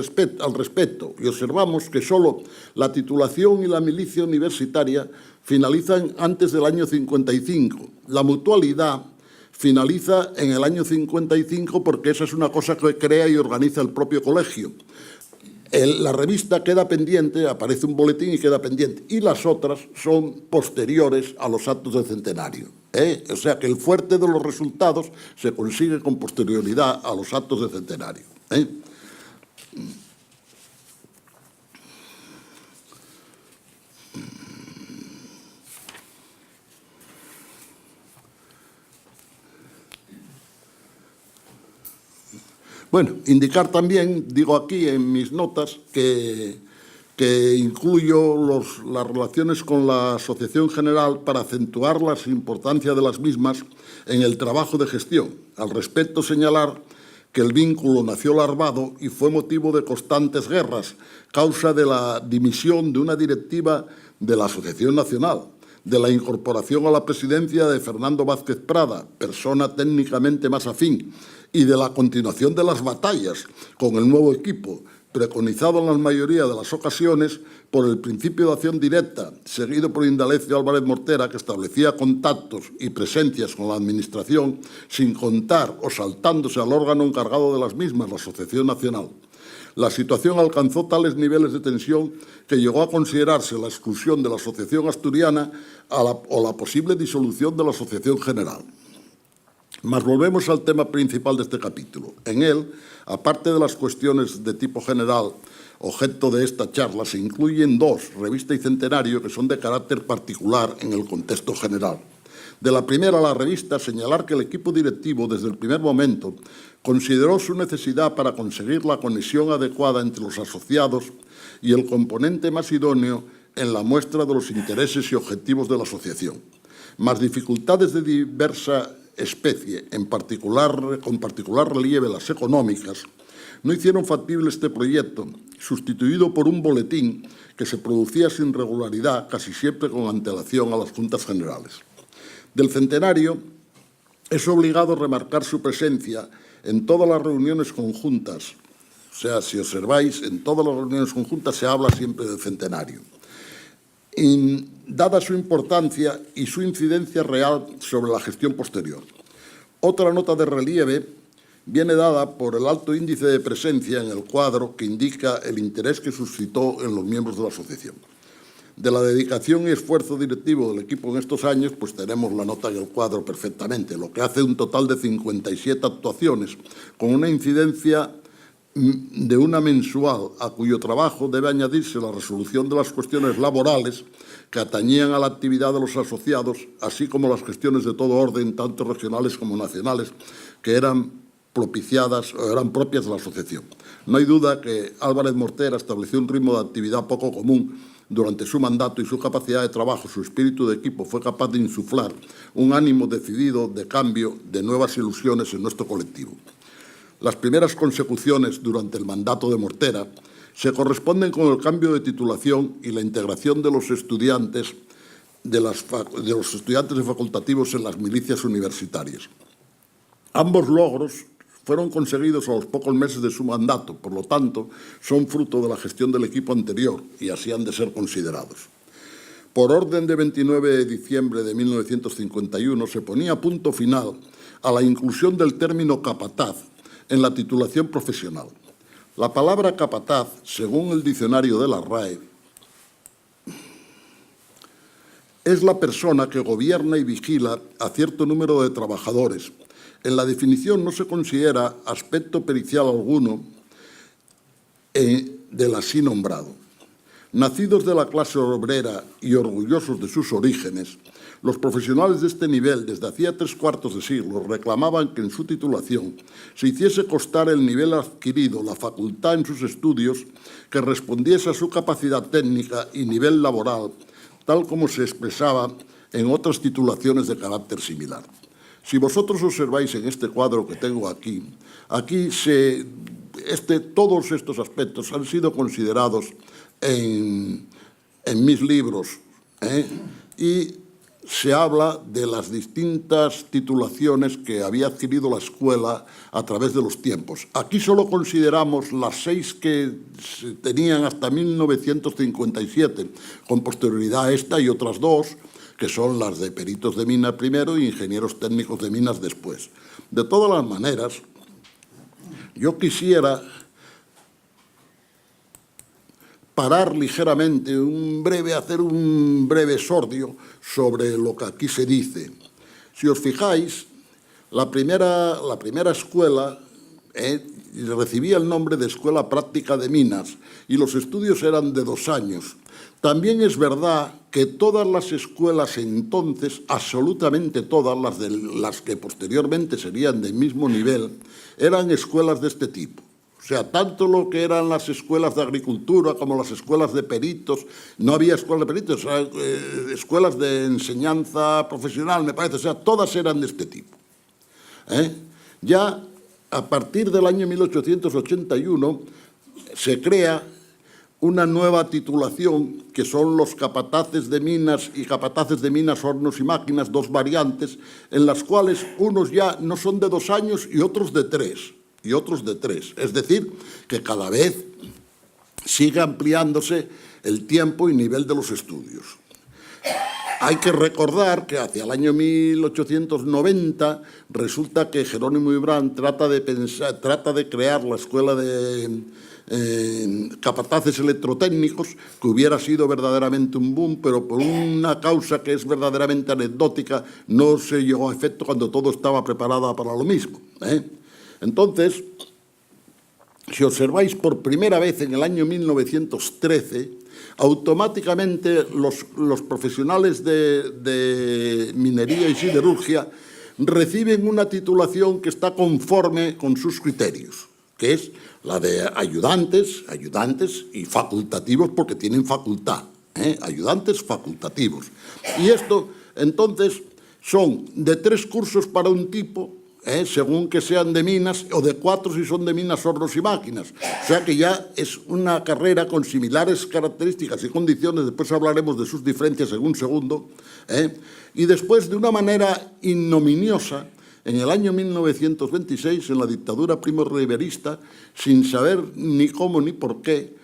respecto. Y observamos que solo la titulación y la milicia universitaria finalizan antes del año 55. La mutualidad finaliza en el año 55 porque esa es una cosa que crea y organiza el propio colegio. La revista queda pendiente, aparece un boletín y queda pendiente, y las otras son posteriores a los actos del centenario. O sea que el fuerte de los resultados se consigue con posterioridad a los actos del centenario. Bueno, indicar también, digo aquí en mis notas, que incluyo las relaciones con la Asociación General para acentuar la importancia de las mismas en el trabajo de gestión. Al respecto, señalar que el vínculo nació larvado y fue motivo de constantes guerras, causa de la dimisión de una directiva de la Asociación Nacional, de la incorporación a la presidencia de Fernando Vázquez Prada, persona técnicamente más afín, y de la continuación de las batallas con el nuevo equipo, preconizado en la mayoría de las ocasiones por el principio de acción directa, seguido por Indalecio Álvarez Mortera, que establecía contactos y presencias con la Administración sin contar o saltándose al órgano encargado de las mismas, la Asociación Nacional. La situación alcanzó tales niveles de tensión que llegó a considerarse la exclusión de la Asociación Asturiana o la posible disolución de la Asociación General. Mas volvemos al tema principal de este capítulo. En él, aparte de las cuestiones de tipo general, objeto de esta charla, se incluyen dos, Revista y Centenario, que son de carácter particular en el contexto general. De la primera, la revista, señalar que el equipo directivo, desde el primer momento, consideró su necesidad para conseguir la conexión adecuada entre los asociados y el componente más idóneo en la muestra de los intereses y objetivos de la asociación. Mas dificultades de diversa especie, con particular relieve las económicas, no hicieron factible este proyecto, sustituido por un boletín que se producía sin regularidad, casi siempre con antelación a las Juntas Generales. Del Centenario es obligado remarcar su presencia en todas las reuniones conjuntas. O sea, si observáis, en todas las reuniones conjuntas se habla siempre del Centenario. Dada su importancia y su incidencia real sobre la gestión posterior. Otra nota de relieve viene dada por el alto índice de presencia en el cuadro que indica el interés que suscitó en los miembros de la asociación. De la dedicación y esfuerzo directivo del equipo en estos años, pues tenemos la nota en el cuadro perfectamente, lo que hace un total de 57 actuaciones, con una incidencia de una mensual, a cuyo trabajo debe añadirse la resolución de las cuestiones laborales que atañían a la actividad de los asociados, así como las gestiones de todo orden, tanto regionales como nacionales, que eran propiciadas o eran propias de la asociación. No hay duda que Álvarez Mortera estableció un ritmo de actividad poco común durante su mandato y su capacidad de trabajo, su espíritu de equipo fue capaz de insuflar un ánimo decidido de cambio, de nuevas ilusiones en nuestro colectivo. Las primeras consecuciones durante el mandato de Mortera se corresponden con el cambio de titulación y la integración de los estudiantes de facultativos en las milicias universitarias. Ambos logros fueron conseguidos a los pocos meses de su mandato, por lo tanto, son fruto de la gestión del equipo anterior y así han de ser considerados. Por orden de 29 de diciembre de 1951 se ponía punto final a la inclusión del término capataz en la titulación profesional. La palabra capataz, según el diccionario de la RAE, es la persona que gobierna y vigila a cierto número de trabajadores. En la definición no se considera aspecto pericial alguno del así nombrado. Nacidos de la clase obrera y orgullosos de sus orígenes, los profesionales de este nivel, desde hacía 3/4 de siglo, reclamaban que en su titulación se hiciese constar el nivel adquirido, la facultad en sus estudios, que respondiese a su capacidad técnica y nivel laboral, tal como se expresaba en otras titulaciones de carácter similar. Si vosotros observáis en este cuadro que tengo aquí, todos estos aspectos han sido considerados en mis libros, y se habla de las distintas titulaciones que había adquirido la escuela a través de los tiempos. Aquí solo consideramos las 6 que se tenían hasta 1957, con posterioridad a esta y otras 2, que son las de peritos de minas primero y ingenieros técnicos de minas después. De todas las maneras, yo quisiera parar ligeramente, hacer un breve exordio sobre lo que aquí se dice. Si os fijáis, la primera escuela recibía el nombre de Escuela Práctica de Minas y los estudios eran de 2 años. También es verdad que todas las escuelas entonces, absolutamente todas, las que posteriormente serían del mismo nivel, eran escuelas de este tipo. O sea, tanto lo que eran las escuelas de agricultura como las escuelas de peritos, no había escuelas de peritos, escuelas de enseñanza profesional, me parece, o sea, todas eran de este tipo. Ya a partir del año 1881 se crea una nueva titulación que son los capataces de minas y capataces de minas, hornos y máquinas, 2 variantes, en las cuales unos ya no son de 2 años y otros de 3. Es decir, que cada vez sigue ampliándose el tiempo y nivel de los estudios. Hay que recordar que hacia el año 1890 resulta que Jerónimo Ibrán trata de crear la escuela de capataces electrotécnicos, que hubiera sido verdaderamente un boom, pero por una causa que es verdaderamente anecdótica no se llegó a efecto cuando todo estaba preparado para lo mismo. Entonces, si observáis por primera vez en el año 1913, automáticamente los profesionales de minería y siderurgia reciben una titulación que está conforme con sus criterios, que es la de ayudantes y facultativos, porque tienen facultad, ayudantes facultativos. Y esto, entonces, son de 3 cursos para un tipo, según que sean de minas, o de 4 si son de minas, hornos y máquinas. O sea que ya es una carrera con similares características y condiciones, después hablaremos de sus diferencias en un segundo, y después, de una manera ignominiosa, en el año 1926, en la dictadura primo-riverista, sin saber ni cómo ni por qué,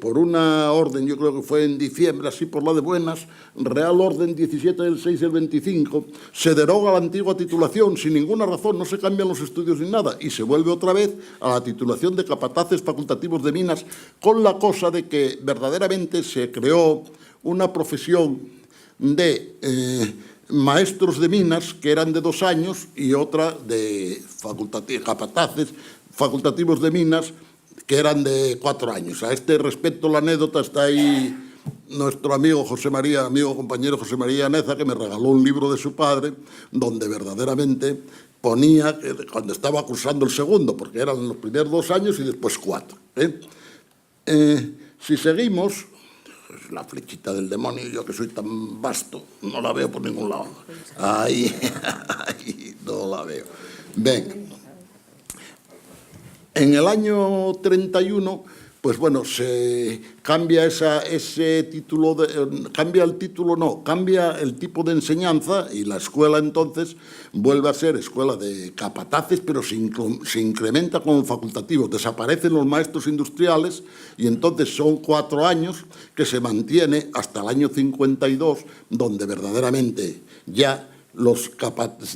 por una orden, yo creo que fue en diciembre, así por la de buenas, Real Orden 17 del 6 del 25, se deroga la antigua titulación sin ninguna razón, no se cambian los estudios ni nada, y se vuelve otra vez a la titulación de capataces facultativos de minas, con la cosa de que verdaderamente se creó una profesión de maestros de minas, que eran de 2 años, y otra de capataces facultativos de minas, que eran de 4 años. A este respecto, la anécdota está ahí nuestro amigo compañero José María Neza, que me regaló un libro de su padre, donde verdaderamente ponía que cuando estaba cursando el segundo, porque eran los primeros 2 años y después 4. Si seguimos, la flechita del demonio, yo que soy tan vasto, no la veo por ningún lado. Ahí no la veo. Ven. En el año 31, pues bueno, se cambia ese título, cambia el tipo de enseñanza, y la escuela entonces vuelve a ser escuela de capataces, pero se incrementa con facultativos. Desaparecen los maestros industriales y entonces son 4 años que se mantiene hasta el año 52, donde verdaderamente ya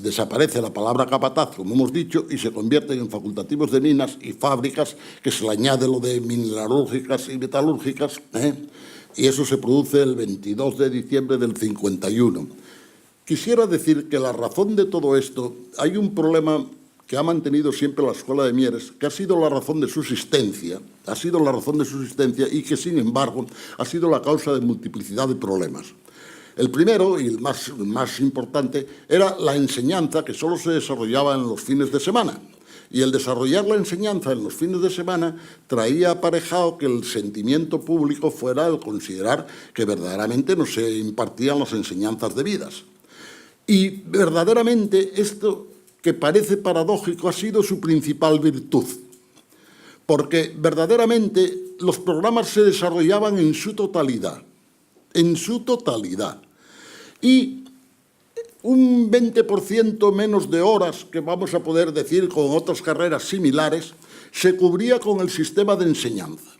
desaparece la palabra capataz, como hemos dicho, y se convierten en facultativos de minas y fábricas, que se le añade lo de mineralúrgicas y metalúrgicas, y eso se produce el 22 de diciembre del 51. Quisiera decir que la razón de todo esto, hay un problema que ha mantenido siempre la Escuela de Mieres, que ha sido la razón de su existencia, y que, sin embargo, ha sido la causa de multiplicidad de problemas. El primero, y el más importante, era la enseñanza, que solo se desarrollaba en los fines de semana. Y el desarrollar la enseñanza en los fines de semana traía aparejado que el sentimiento público fuera el considerar que verdaderamente no se impartían las enseñanzas debidas. Y verdaderamente esto, que parece paradójico, ha sido su principal virtud. Porque verdaderamente los programas se desarrollaban en su totalidad. Y un 20% menos de horas, que vamos a poder decir con otras carreras similares, se cubría con el sistema de enseñanza.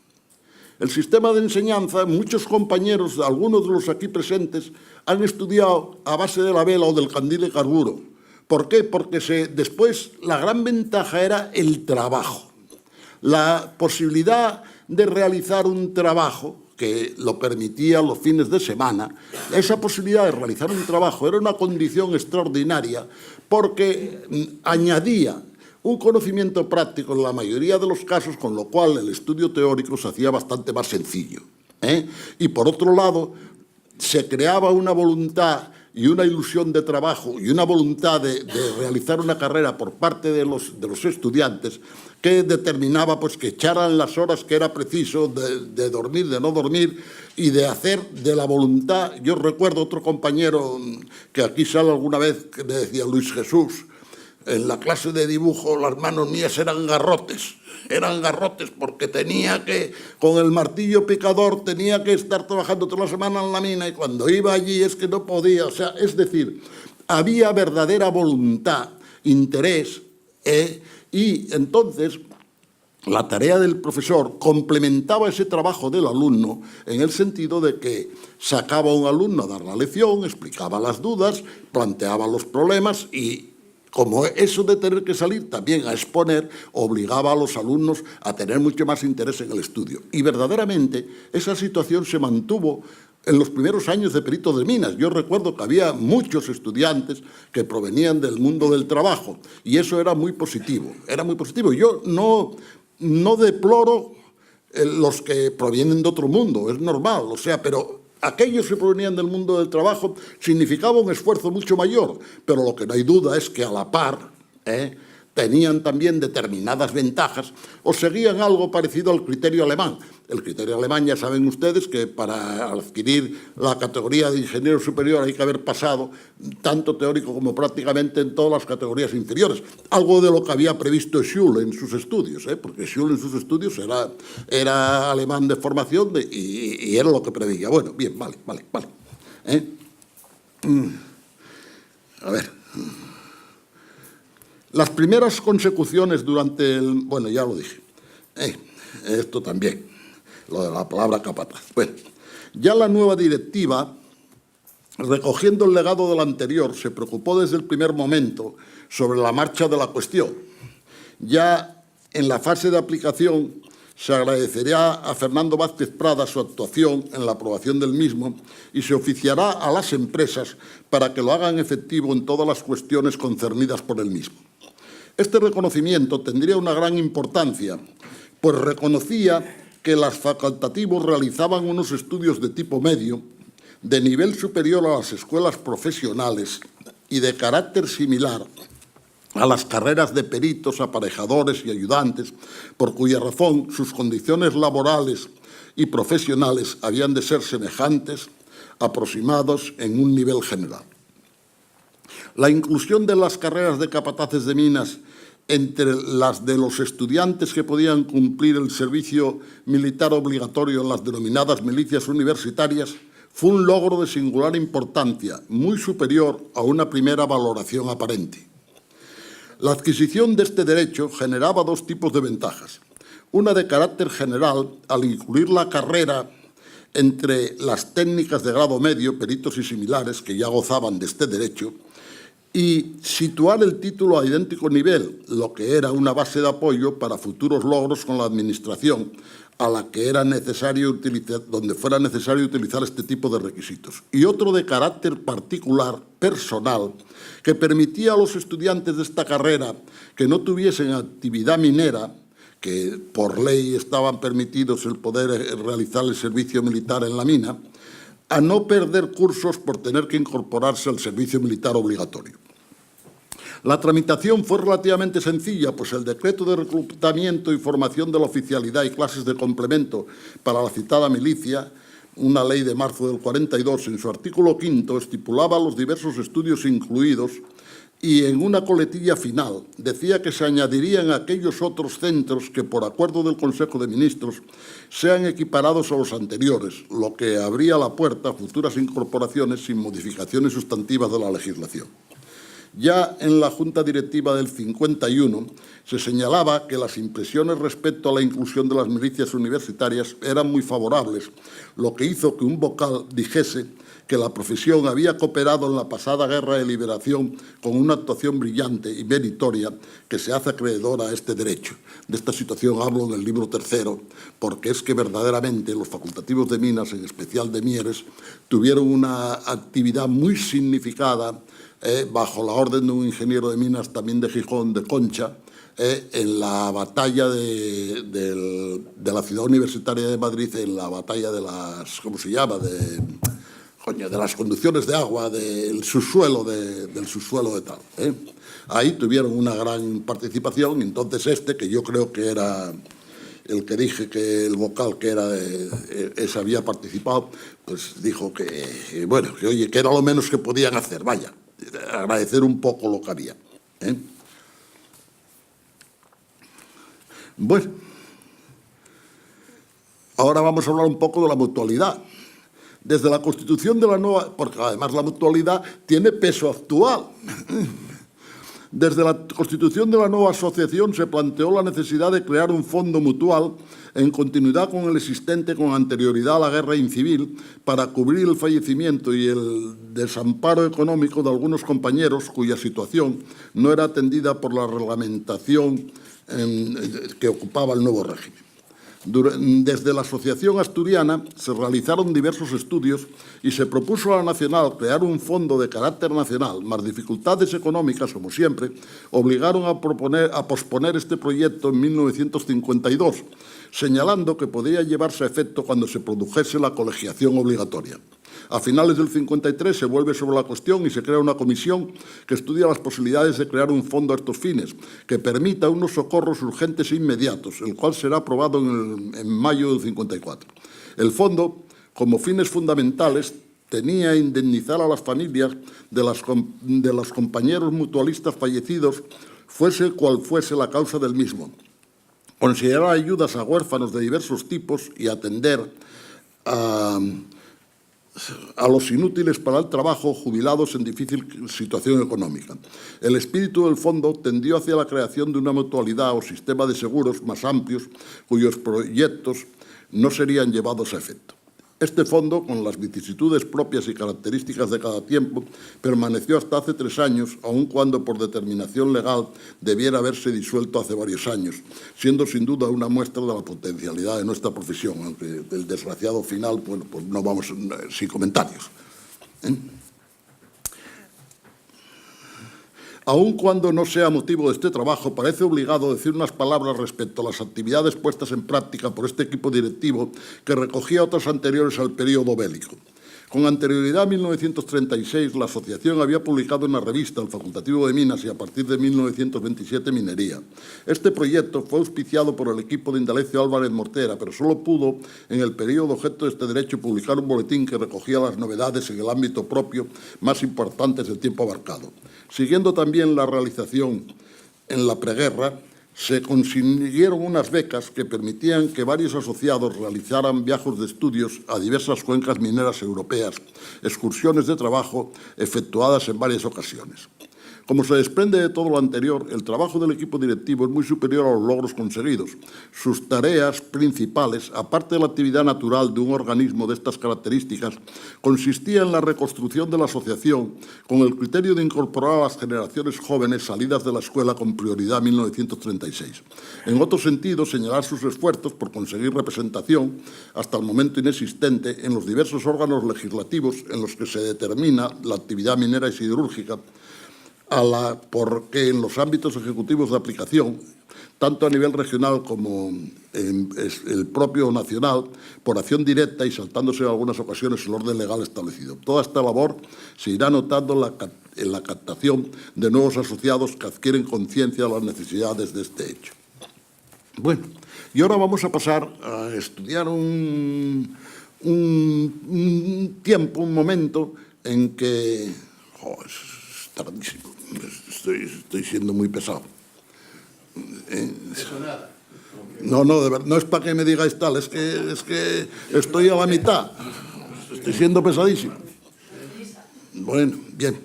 El sistema de enseñanza, muchos compañeros, algunos de los aquí presentes, han estudiado a base de la vela o del candil de carburo. ¿Por qué? Porque después la gran ventaja era el trabajo. La posibilidad de realizar un trabajo que lo permitía los fines de semana, esa posibilidad de realizar un trabajo era una condición extraordinaria, porque añadía un conocimiento práctico en la mayoría de los casos, con lo cual el estudio teórico se hacía bastante más sencillo, ¿eh? Y por otro lado, se creaba una voluntad y una ilusión de trabajo y una voluntad de realizar una carrera por parte de los estudiantes que determinaba pues, que echaran las horas que era preciso de dormir, de no dormir y de hacer de la voluntad. Yo recuerdo otro compañero que aquí sale alguna vez que me decía, Luis Jesús, en la clase de dibujo las manos mías eran garrotes porque tenía que, con el martillo picador, tenía que estar trabajando toda la semana en la mina y cuando iba allí es que no podía, o sea, es decir, había verdadera voluntad, interés, y entonces la tarea del profesor complementaba ese trabajo del alumno en el sentido de que sacaba a un alumno a dar la lección, explicaba las dudas, planteaba los problemas y como eso de tener que salir también a exponer, obligaba a los alumnos a tener mucho más interés en el estudio. Y verdaderamente esa situación se mantuvo en los primeros años de peritos de minas. Yo recuerdo que había muchos estudiantes que provenían del mundo del trabajo y eso era muy positivo, era muy positivo. Yo no deploro los que provienen de otro mundo, es normal, o sea, pero aquellos que provenían del mundo del trabajo significaba un esfuerzo mucho mayor, pero lo que no hay duda es que a la par tenían también determinadas ventajas o seguían algo parecido al criterio alemán. El criterio alemán, ya saben ustedes que para adquirir la categoría de ingeniero superior hay que haber pasado tanto teórico como prácticamente en todas las categorías inferiores. Algo de lo que había previsto Schule en sus estudios, porque Schule en sus estudios era alemán de formación y era lo que preveía. Bueno, bien, vale. A ver. Las primeras consecuciones durante el... Bueno, ya lo dije. Esto también, lo de la palabra capataz. Bueno, ya la nueva directiva, recogiendo el legado de la anterior, se preocupó desde el primer momento sobre la marcha de la cuestión. Ya en la fase de aplicación se agradecería a Fernando Vázquez Prada su actuación en la aprobación del mismo y se oficiará a las empresas para que lo hagan efectivo en todas las cuestiones concernidas por el mismo. Este reconocimiento tendría una gran importancia, pues reconocía que los facultativos realizaban unos estudios de tipo medio, de nivel superior a las escuelas profesionales y de carácter similar a las carreras de peritos, aparejadores y ayudantes, por cuya razón sus condiciones laborales y profesionales habían de ser semejantes, aproximados en un nivel general. La inclusión de las carreras de capataces de minas entre las de los estudiantes que podían cumplir el servicio militar obligatorio en las denominadas milicias universitarias fue un logro de singular importancia, muy superior a una primera valoración aparente. La adquisición de este derecho generaba dos tipos de ventajas. Una de carácter general, al incluir la carrera entre las técnicas de grado medio, peritos y similares, que ya gozaban de este derecho, y situar el título a idéntico nivel, lo que era una base de apoyo para futuros logros con la Administración, a la que era necesario utilizar, donde fuera necesario utilizar este tipo de requisitos. Y otro de carácter particular, personal, que permitía a los estudiantes de esta carrera que no tuviesen actividad minera, que por ley estaban permitidos el poder realizar el servicio militar en la mina, a no perder cursos por tener que incorporarse al servicio militar obligatorio. La tramitación fue relativamente sencilla, pues el decreto de reclutamiento y formación de la oficialidad y clases de complemento para la citada milicia, una ley de marzo del 42, en su artículo 5 estipulaba los diversos estudios incluidos y en una coletilla final decía que se añadirían aquellos otros centros que por acuerdo del Consejo de Ministros sean equiparados a los anteriores, lo que abría la puerta a futuras incorporaciones sin modificaciones sustantivas de la legislación. Ya en la Junta Directiva del 51 se señalaba que las impresiones respecto a la inclusión de las milicias universitarias eran muy favorables, lo que hizo que un vocal dijese que la profesión había cooperado en la pasada guerra de liberación con una actuación brillante y meritoria que se hace acreedora a este derecho. De esta situación hablo en el libro tercero, porque es que verdaderamente los facultativos de minas, en especial de Mieres, tuvieron una actividad muy significada bajo la orden de un ingeniero de minas también de Gijón, de Concha, en la batalla de la ciudad universitaria de Madrid, en la batalla de las, ¿cómo se llama?, de las conducciones de agua, del subsuelo de tal. Ahí tuvieron una gran participación, y entonces que yo creo que era el que dije que el vocal que era ese había participado, pues dijo que, bueno, que oye, que era lo menos que podían hacer, vaya, agradecer un poco lo que había. Bueno, ahora vamos a hablar un poco de la mutualidad. Desde la constitución de la nueva, porque además la mutualidad tiene peso actual. Desde la constitución de la nueva asociación se planteó la necesidad de crear un fondo mutual en continuidad con el existente con anterioridad a la guerra incivil para cubrir el fallecimiento y el desamparo económico de algunos compañeros cuya situación no era atendida por la reglamentación que ocupaba el nuevo régimen. Desde la Asociación Asturiana se realizaron diversos estudios y se propuso a la Nacional crear un fondo de carácter nacional, más dificultades económicas, como siempre, obligaron a posponer este proyecto en 1952, señalando que podía llevarse a efecto cuando se produjese la colegiación obligatoria. A finales del 53 se vuelve sobre la cuestión y se crea una comisión que estudia las posibilidades de crear un fondo a estos fines, que permita unos socorros urgentes e inmediatos, el cual será aprobado en mayo del 54. El fondo, como fines fundamentales, tenía indemnizar a las familias de los compañeros mutualistas fallecidos, fuese cual fuese la causa del mismo, considerar ayudas a huérfanos de diversos tipos y atender a los inútiles para el trabajo, jubilados en difícil situación económica. El espíritu del fondo tendió hacia la creación de una mutualidad o sistema de seguros más amplios, cuyos proyectos no serían llevados a efecto. Este fondo, con las vicisitudes propias y características de cada tiempo, permaneció hasta hace 3 años, aun cuando por determinación legal debiera haberse disuelto hace varios años, siendo sin duda una muestra de la potencialidad de nuestra profesión, aunque el desgraciado final, bueno, pues no vamos sin comentarios. Aun cuando no sea motivo de este trabajo, parece obligado decir unas palabras respecto a las actividades puestas en práctica por este equipo directivo que recogía otras anteriores al período bélico. Con anterioridad a 1936, la asociación había publicado una revista, el Facultativo de Minas, y a partir de 1927, Minería. Este proyecto fue auspiciado por el equipo de Indalecio Álvarez Mortera, pero solo pudo, en el periodo objeto de este derecho, publicar un boletín que recogía las novedades en el ámbito propio más importantes del tiempo abarcado. Siguiendo también la realización en la preguerra, se consiguieron unas becas que permitían que varios asociados realizaran viajes de estudios a diversas cuencas mineras europeas, excursiones de trabajo efectuadas en varias ocasiones. Como se desprende de todo lo anterior, el trabajo del equipo directivo es muy superior a los logros conseguidos. Sus tareas principales, aparte de la actividad natural de un organismo de estas características, consistía en la reconstrucción de la asociación con el criterio de incorporar a las generaciones jóvenes salidas de la escuela con prioridad en 1936. En otro sentido, señalar sus esfuerzos por conseguir representación, hasta el momento inexistente, en los diversos órganos legislativos en los que se determina la actividad minera y siderúrgica, porque en los ámbitos ejecutivos de aplicación, tanto a nivel regional como en el propio nacional, por acción directa y saltándose en algunas ocasiones el orden legal establecido. Toda esta labor se irá notando en la captación de nuevos asociados que adquieren conciencia de las necesidades de este hecho. Bueno, y ahora vamos a pasar a estudiar un momento en que... es tardísimo. Estoy siendo muy pesado. No, de verdad, no es para que me digáis tal, es que estoy a la mitad. Estoy siendo pesadísimo. Bueno, bien.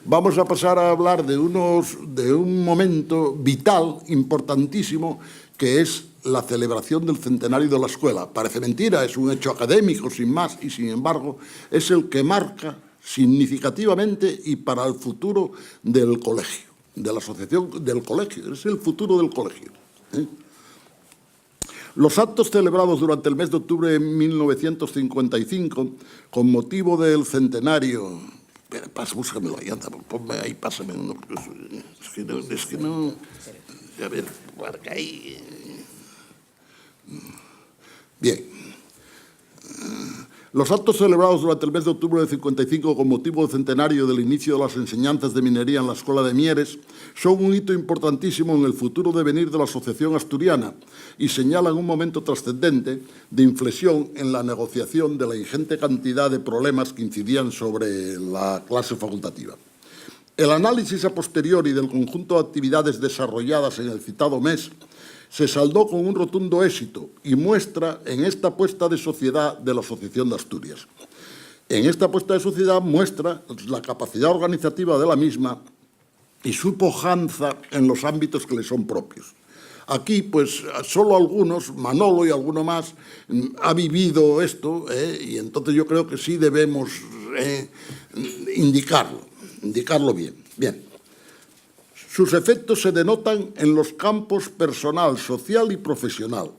Vamos a pasar a hablar de un momento vital, importantísimo, que es la celebración del centenario de la escuela. Parece mentira, es un hecho académico, sin más, y sin embargo es el que marca significativamente y para el futuro del colegio, de la asociación del colegio, es el futuro del colegio. Los actos celebrados durante el mes de octubre de 1955, con motivo del centenario... Búscamelo ahí, anda, ponme ahí, pásame uno. Es que no... A ver, porque ahí... Bien. Los actos celebrados durante el mes de octubre del 55 con motivo del centenario del inicio de las enseñanzas de minería en la Escuela de Mieres son un hito importantísimo en el futuro devenir de la Asociación Asturiana y señalan un momento trascendente de inflexión en la negociación de la ingente cantidad de problemas que incidían sobre la clase facultativa. El análisis a posteriori del conjunto de actividades desarrolladas en el citado mes se saldó con un rotundo éxito y muestra en esta puesta de sociedad de la Asociación de Asturias. En esta puesta de sociedad muestra la capacidad organizativa de la misma y su pujanza en los ámbitos que le son propios. Aquí, pues, solo algunos, Manolo y alguno más, ha vivido esto, y entonces yo creo que sí debemos indicarlo bien. Bien. Sus efectos se denotan en los campos personal, social y profesional.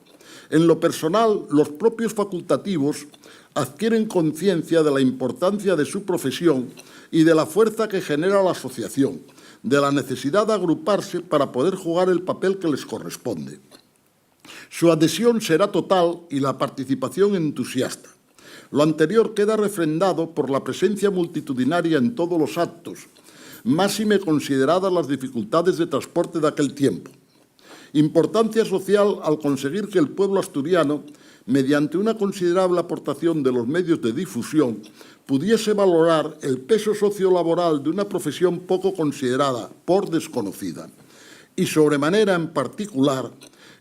En lo personal, los propios facultativos adquieren conciencia de la importancia de su profesión y de la fuerza que genera la asociación, de la necesidad de agruparse para poder jugar el papel que les corresponde. Su adhesión será total y la participación entusiasta. Lo anterior queda refrendado por la presencia multitudinaria en todos los actos, máxime consideradas las dificultades de transporte de aquel tiempo. Importancia social al conseguir que el pueblo asturiano, mediante una considerable aportación de los medios de difusión, pudiese valorar el peso sociolaboral de una profesión poco considerada por desconocida. Y sobremanera en particular,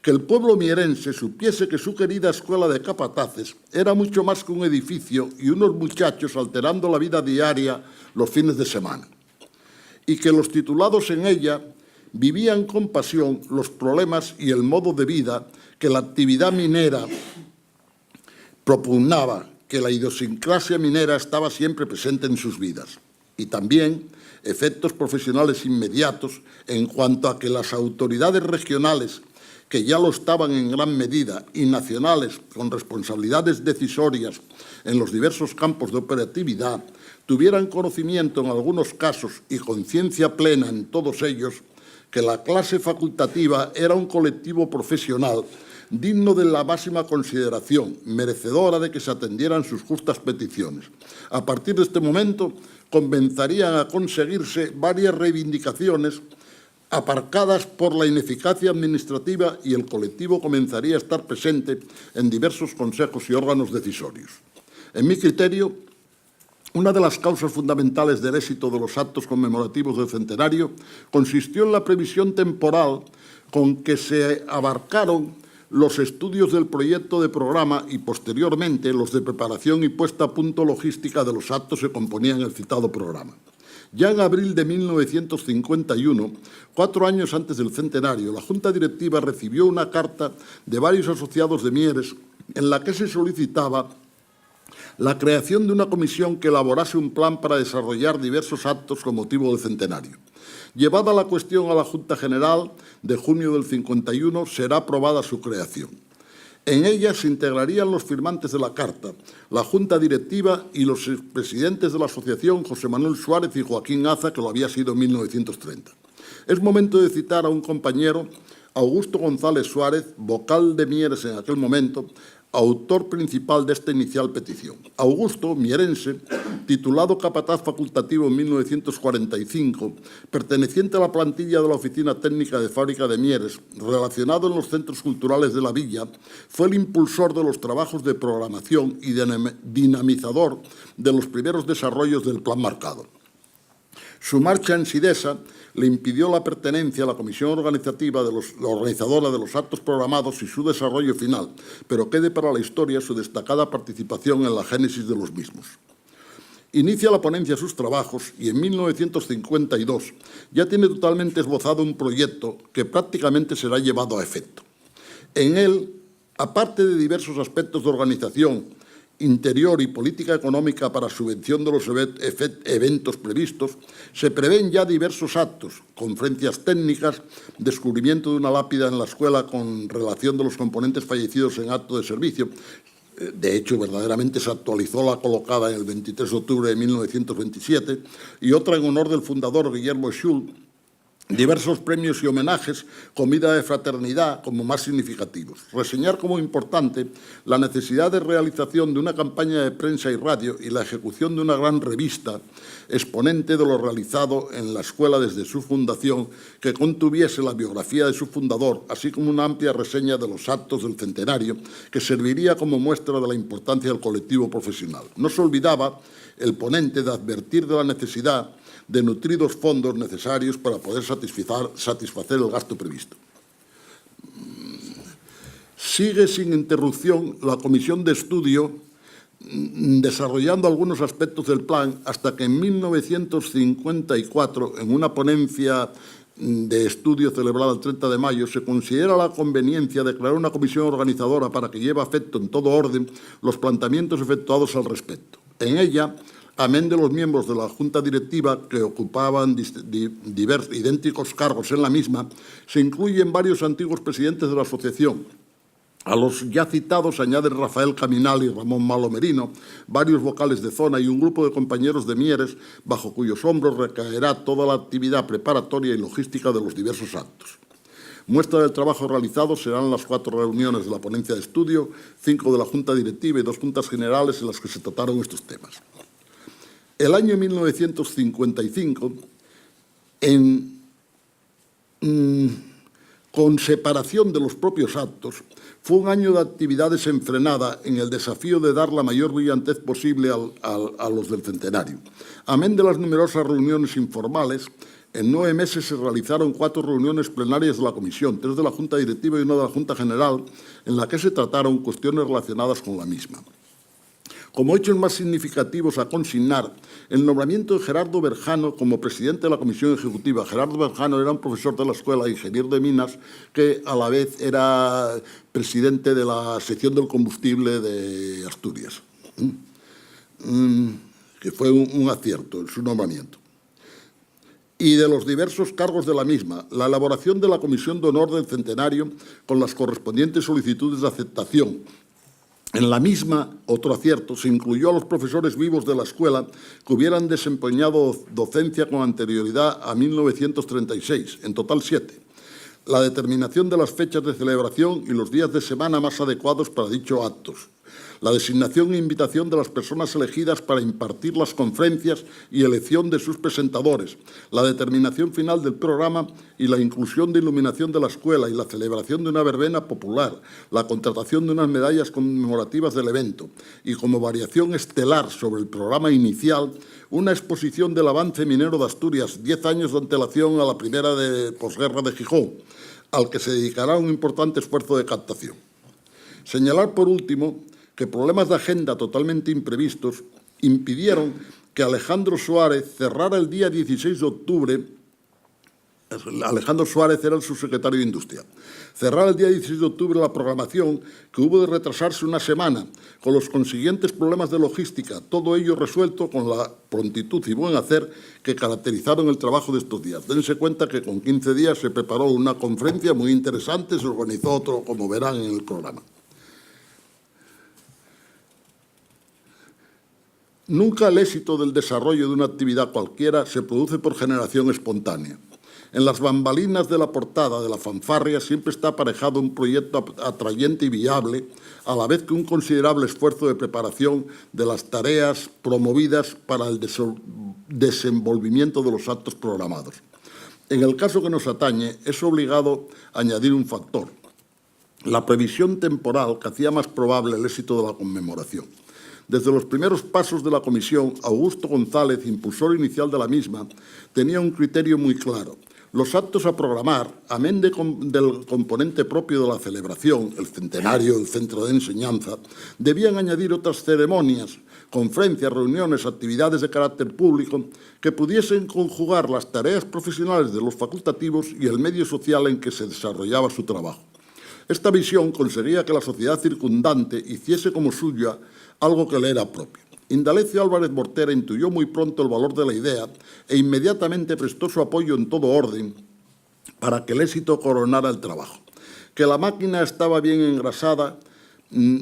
que el pueblo mierense supiese que su querida escuela de capataces era mucho más que un edificio y unos muchachos alterando la vida diaria los fines de semana, y que los titulados en ella vivían con pasión los problemas y el modo de vida que la actividad minera propugnaba, que la idiosincrasia minera estaba siempre presente en sus vidas, y también efectos profesionales inmediatos en cuanto a que las autoridades regionales, que ya lo estaban en gran medida, y nacionales con responsabilidades decisorias en los diversos campos de operatividad, tuvieran conocimiento en algunos casos y conciencia plena en todos ellos que la clase facultativa era un colectivo profesional digno de la máxima consideración, merecedora de que se atendieran sus justas peticiones. A partir de este momento comenzarían a conseguirse varias reivindicaciones aparcadas por la ineficacia administrativa y el colectivo comenzaría a estar presente en diversos consejos y órganos decisorios. En mi criterio, una de las causas fundamentales del éxito de los actos conmemorativos del centenario consistió en la previsión temporal con que se abarcaron los estudios del proyecto de programa y, posteriormente, los de preparación y puesta a punto logística de los actos que componían el citado programa. Ya en abril de 1951, 4 años antes del centenario, la Junta Directiva recibió una carta de varios asociados de Mieres en la que se solicitaba la creación de una comisión que elaborase un plan para desarrollar diversos actos con motivo del centenario. Llevada la cuestión a la Junta General de junio del 51, será aprobada su creación. En ella se integrarían los firmantes de la carta, la Junta Directiva y los presidentes de la asociación, José Manuel Suárez y Joaquín Aza, que lo había sido en 1930. Es momento de citar a un compañero, Augusto González Suárez, vocal de Mieres en aquel momento, autor principal de esta inicial petición. Augusto, mierense, titulado capataz facultativo en 1945, perteneciente a la plantilla de la Oficina Técnica de Fábrica de Mieres, relacionado en los centros culturales de la villa, fue el impulsor de los trabajos de programación y dinamizador de los primeros desarrollos del plan marcado. Su marcha en Sidesa le impidió la pertenencia a la comisión organizativa la organizadora de los actos programados y su desarrollo final, pero quede para la historia su destacada participación en la génesis de los mismos. Inicia la ponencia sus trabajos y en 1952 ya tiene totalmente esbozado un proyecto que prácticamente será llevado a efecto. En él, aparte de diversos aspectos de organización interior y política económica para subvención de los eventos previstos, se prevén ya diversos actos, conferencias técnicas, descubrimiento de una lápida en la escuela con relación de los componentes fallecidos en acto de servicio. De hecho, verdaderamente se actualizó la colocada en el 23 de octubre de 1927, y otra en honor del fundador Guillermo Schull, diversos premios y homenajes, comida de fraternidad como más significativos. Reseñar como importante la necesidad de realización de una campaña de prensa y radio y la ejecución de una gran revista, exponente de lo realizado en la escuela desde su fundación, que contuviese la biografía de su fundador, así como una amplia reseña de los actos del centenario, que serviría como muestra de la importancia del colectivo profesional. No se olvidaba el ponente de advertir de la necesidad de nutridos fondos necesarios para poder satisfacer el gasto previsto. Sigue sin interrupción la comisión de estudio desarrollando algunos aspectos del plan hasta que en 1954, en una ponencia de estudio celebrada el 30 de mayo, se considera la conveniencia de crear una comisión organizadora para que lleve a efecto en todo orden los planteamientos efectuados al respecto. En ella, amén de los miembros de la Junta Directiva que ocupaban idénticos cargos en la misma, se incluyen varios antiguos presidentes de la asociación. A los ya citados añaden Rafael Caminal y Ramón Malo Merino, varios vocales de zona y un grupo de compañeros de Mieres, bajo cuyos hombros recaerá toda la actividad preparatoria y logística de los diversos actos. Muestra del trabajo realizado serán las 4 reuniones de la ponencia de estudio, 5 de la Junta Directiva y 2 juntas generales en las que se trataron estos temas. El año 1955, con separación de los propios actos, fue un año de actividad desenfrenada en el desafío de dar la mayor brillantez posible a los del centenario. Amén de las numerosas reuniones informales, en 9 meses se realizaron 4 reuniones plenarias de la Comisión, 3 de la Junta Directiva y 1 de la Junta General, en la que se trataron cuestiones relacionadas con la misma. Como hechos más significativos a consignar, el nombramiento de Gerardo Berjano como presidente de la Comisión Ejecutiva. Gerardo Berjano era un profesor de la escuela, ingeniero de minas, que a la vez era presidente de la sección del combustible de Asturias, que fue un acierto en su nombramiento. Y de los diversos cargos de la misma, la elaboración de la Comisión de Honor del Centenario con las correspondientes solicitudes de aceptación. En la misma, otro acierto, se incluyó a los profesores vivos de la escuela que hubieran desempeñado docencia con anterioridad a 1936, en total 7. La determinación de las fechas de celebración y los días de semana más adecuados para dichos actos. La designación e invitación de las personas elegidas para impartir las conferencias y elección de sus presentadores, la determinación final del programa y la inclusión de iluminación de la escuela y la celebración de una verbena popular, la contratación de unas medallas conmemorativas del evento y, como variación estelar sobre el programa inicial, una exposición del avance minero de Asturias, 10 años de antelación a la primera de posguerra de Gijón, al que se dedicará un importante esfuerzo de captación. Señalar, por último, que problemas de agenda totalmente imprevistos impidieron que Alejandro Suárez cerrara el día 16 de octubre, Alejandro Suárez era el subsecretario de Industria, cerrara el día 16 de octubre la programación, que hubo de retrasarse una semana, con los consiguientes problemas de logística, todo ello resuelto con la prontitud y buen hacer que caracterizaron el trabajo de estos días. Dense cuenta que con 15 días se preparó una conferencia muy interesante, se organizó otro, como verán en el programa. Nunca el éxito del desarrollo de una actividad cualquiera se produce por generación espontánea. En las bambalinas de la portada de la fanfarria siempre está aparejado un proyecto atrayente y viable, a la vez que un considerable esfuerzo de preparación de las tareas promovidas para el desenvolvimiento de los actos programados. En el caso que nos atañe, es obligado añadir un factor, la previsión temporal que hacía más probable el éxito de la conmemoración. Desde los primeros pasos de la comisión, Augusto González, impulsor inicial de la misma, tenía un criterio muy claro. Los actos a programar, amén del componente propio de la celebración, el centenario, el centro de enseñanza, debían añadir otras ceremonias, conferencias, reuniones, actividades de carácter público que pudiesen conjugar las tareas profesionales de los facultativos y el medio social en que se desarrollaba su trabajo. Esta visión conseguía que la sociedad circundante hiciese como suya algo que le era propio. Indalecio Álvarez Mortera intuyó muy pronto el valor de la idea e inmediatamente prestó su apoyo en todo orden para que el éxito coronara el trabajo. Que la máquina estaba bien engrasada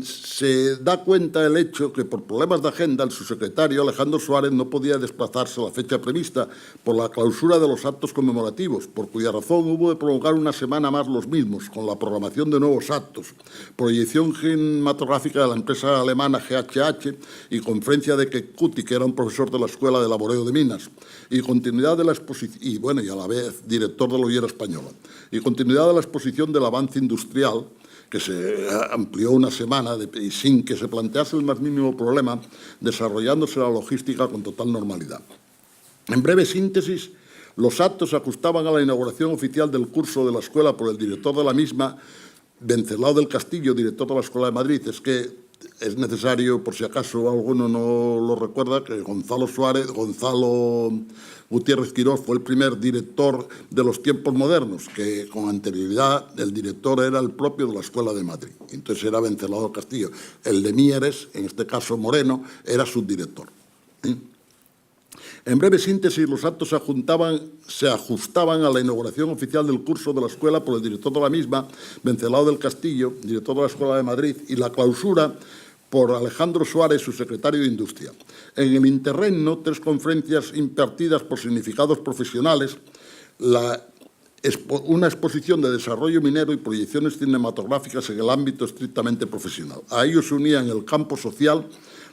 se da cuenta el hecho que por problemas de agenda el subsecretario Alejandro Suárez no podía desplazarse a la fecha prevista por la clausura de los actos conmemorativos, por cuya razón hubo de prolongar una semana más los mismos, con la programación de nuevos actos, proyección cinematográfica de la empresa alemana GHH y conferencia de Kekuti, que era un profesor de la Escuela de Laboreo de Minas, y continuidad de la exposición, y a la vez director de la Ollera Española, y continuidad de la exposición del avance industrial, que se amplió una semana y sin que se plantease el más mínimo problema, desarrollándose la logística con total normalidad. En breve síntesis, los actos se ajustaban a la inauguración oficial del curso de la escuela por el director de la misma, Venceslao del Castillo, director de la Escuela de Madrid. Es que es necesario, por si acaso alguno no lo recuerda, que Gonzalo Gutiérrez Quirós fue el primer director de los tiempos modernos, que con anterioridad el director era el propio de la Escuela de Madrid. Entonces era Venceslao del Castillo. El de Mieres, en este caso Moreno, era subdirector. En breve síntesis, los actos se ajustaban a la inauguración oficial del curso de la escuela por el director de la misma, Venceslao del Castillo, director de la Escuela de Madrid, y la clausura por Alejandro Suárez, su secretario de Industria. En el interregno, 3 conferencias impartidas por significados profesionales, una exposición de desarrollo minero y proyecciones cinematográficas en el ámbito estrictamente profesional. A ello se unía en el campo social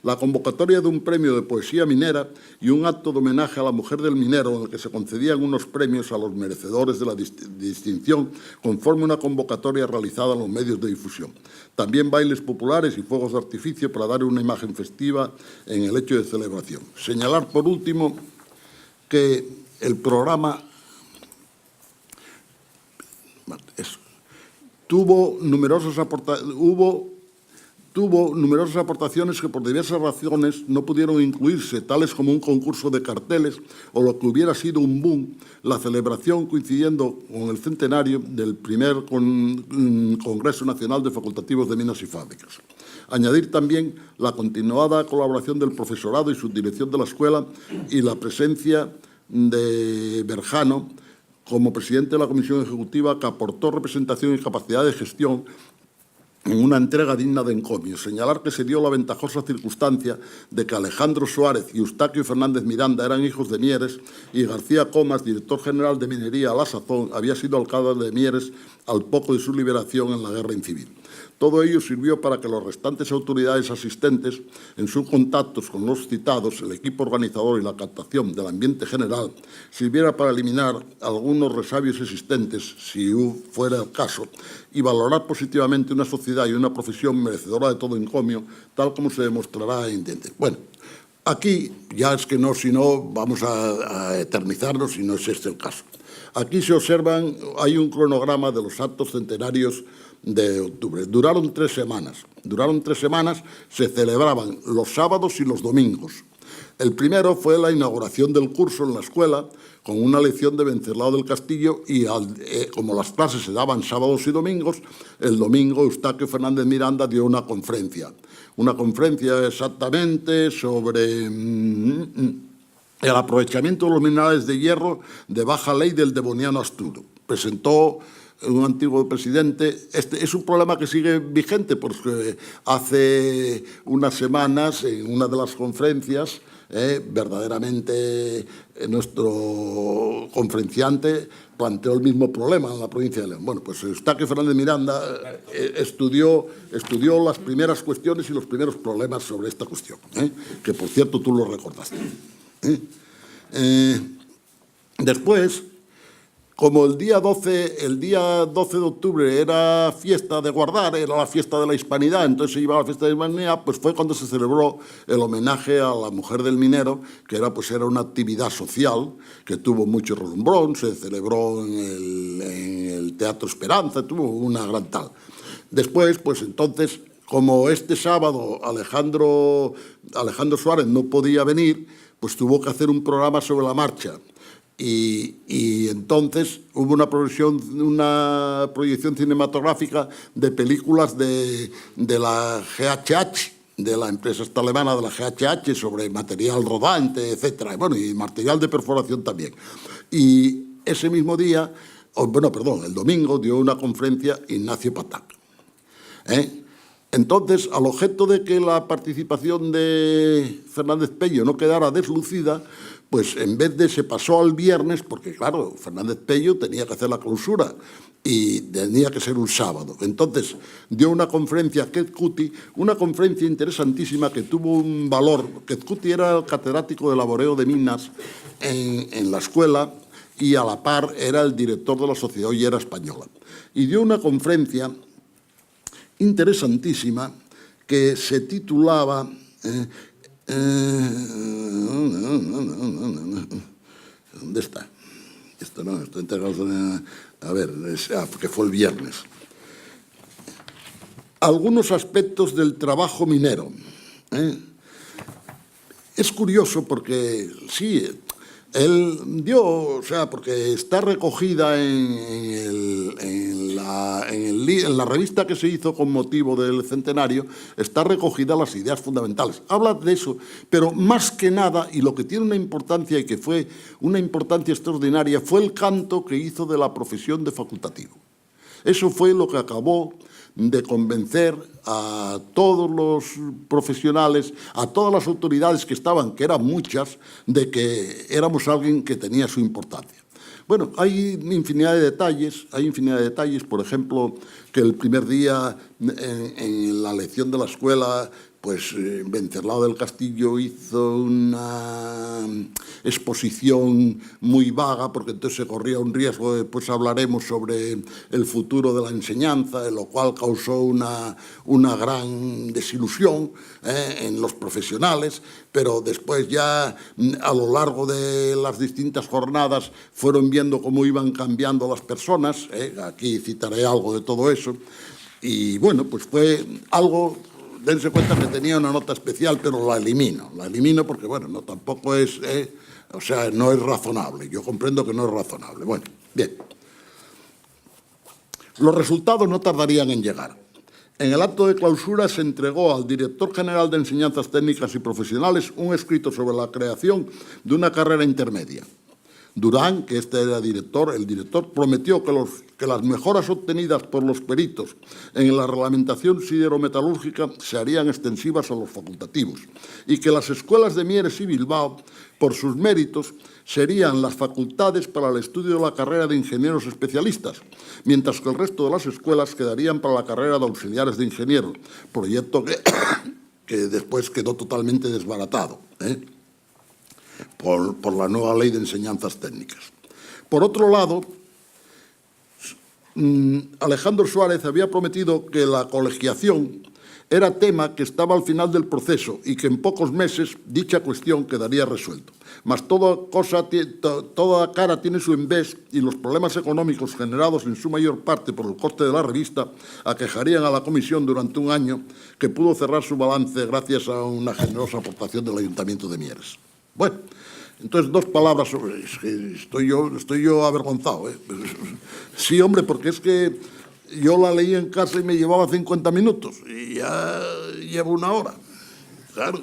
la convocatoria de un premio de poesía minera y un acto de homenaje a la mujer del minero en el que se concedían unos premios a los merecedores de la distinción conforme una convocatoria realizada en los medios de difusión. También bailes populares y fuegos de artificio para dar una imagen festiva en el hecho de celebración. Señalar, por último, que el programa tuvo numerosas aportaciones que por diversas razones no pudieron incluirse, tales como un concurso de carteles o lo que hubiera sido un boom, la celebración coincidiendo con el centenario del primer Congreso Nacional de Facultativos de Minas y Fábricas. Añadir también la continuada colaboración del profesorado y subdirección de la escuela y la presencia de Berjano como presidente de la Comisión Ejecutiva, que aportó representación y capacidad de gestión en una entrega digna de encomio. Señalar que se dio la ventajosa circunstancia de que Alejandro Suárez y Eustaquio Fernández Miranda eran hijos de Mieres y García Comas, director general de minería a la sazón, había sido alcalde de Mieres al poco de su liberación en la guerra incivil. Todo ello sirvió para que las restantes autoridades asistentes, en sus contactos con los citados, el equipo organizador y la captación del ambiente general, sirviera para eliminar algunos resabios existentes, si fuera el caso, y valorar positivamente una sociedad y una profesión merecedora de todo encomio, tal como se demostrará en Intente. Bueno, aquí ya es que no, si no, vamos a eternizarnos si no es este el caso. Aquí se observan, hay un cronograma de los actos centenarios de octubre. Duraron 3 semanas. Se celebraban los sábados y los domingos. El primero fue la inauguración del curso en la escuela, con una lección de Venceslao del Castillo y como las clases se daban sábados y domingos, el domingo Eustaquio Fernández Miranda dio una conferencia exactamente sobre el aprovechamiento de los minerales de hierro de baja ley del Devoniano Asturo. Presentó un antiguo presidente. Este es un problema que sigue vigente porque hace unas semanas en una de las conferencias verdaderamente nuestro conferenciante planteó el mismo problema en la provincia de León. Bueno, pues Eustaquio Fernández Miranda estudió las primeras cuestiones y los primeros problemas sobre esta cuestión, que por cierto tú lo recordaste. Después, como el día 12 de octubre era fiesta de guardar, era la fiesta de la hispanidad, entonces se iba a la fiesta de la hispanidad, pues fue cuando se celebró el homenaje a la mujer del minero, que era una actividad social que tuvo mucho relumbrón, se celebró en el Teatro Esperanza, tuvo una gran tal. Después, pues entonces, como este sábado Alejandro Suárez no podía venir, pues tuvo que hacer un programa sobre la marcha. Y entonces hubo una proyección cinematográfica de películas de la GHH, de la empresa esta alemana de la GHH, sobre material rodante, etcétera, y material de perforación también. Y ese mismo día, el domingo, dio una conferencia Ignacio Patac. Entonces, al objeto de que la participación de Fernández Pello no quedara deslucida, pues en vez de se pasó al viernes, porque claro, Fernández Pello tenía que hacer la clausura y tenía que ser un sábado. Entonces, dio una conferencia a Keith Cutty, una conferencia interesantísima que tuvo un valor. Keith Cutty era el catedrático de laboreo de minas en la escuela y a la par era el director de la Sociedad Ollera Española. Y dio una conferencia interesantísima que se titulaba ¿dónde está? Esto no, esto a ver, porque fue el viernes. Algunos aspectos del trabajo minero. Es curioso porque sí, él dio, o sea, porque está recogida en la revista que se hizo con motivo del centenario, está recogida las ideas fundamentales. Habla de eso, pero más que nada, y lo que tiene una importancia y que fue una importancia extraordinaria, fue el canto que hizo de la profesión de facultativo. Eso fue lo que acabó de convencer a todos los profesionales, a todas las autoridades que estaban, que eran muchas, de que éramos alguien que tenía su importancia. Bueno, hay infinidad de detalles, por ejemplo, que el primer día en la lección de la escuela, pues Venceslao del Castillo hizo una exposición muy vaga, porque entonces se corría un riesgo, después hablaremos sobre el futuro de la enseñanza, lo cual causó una gran desilusión en los profesionales, pero después ya a lo largo de las distintas jornadas fueron viendo cómo iban cambiando las personas, aquí citaré algo de todo eso, y bueno, pues fue algo. Dense cuenta que tenía una nota especial, pero la elimino porque, bueno, no tampoco es, o sea, no es razonable. Yo comprendo que no es razonable. Bueno, bien. Los resultados no tardarían en llegar. En el acto de clausura se entregó al director general de Enseñanzas Técnicas y Profesionales un escrito sobre la creación de una carrera intermedia. Durán, que este era el director prometió que las mejoras obtenidas por los peritos en la reglamentación siderometalúrgica se harían extensivas a los facultativos y que las escuelas de Mieres y Bilbao, por sus méritos, serían las facultades para el estudio de la carrera de ingenieros especialistas, mientras que el resto de las escuelas quedarían para la carrera de auxiliares de ingenieros, proyecto que después quedó totalmente desbaratado, por la nueva ley de enseñanzas técnicas. Por otro lado, Alejandro Suárez había prometido que la colegiación era tema que estaba al final del proceso y que en pocos meses dicha cuestión quedaría resuelta. Mas toda cara tiene su envés y los problemas económicos generados en su mayor parte por el coste de la revista aquejarían a la comisión durante un año, que pudo cerrar su balance gracias a una generosa aportación del Ayuntamiento de Mieres. Bueno, entonces, dos palabras sobre... Estoy yo avergonzado, Sí, hombre, porque es que yo la leí en casa y me llevaba 50 minutos y ya llevo una hora. Claro.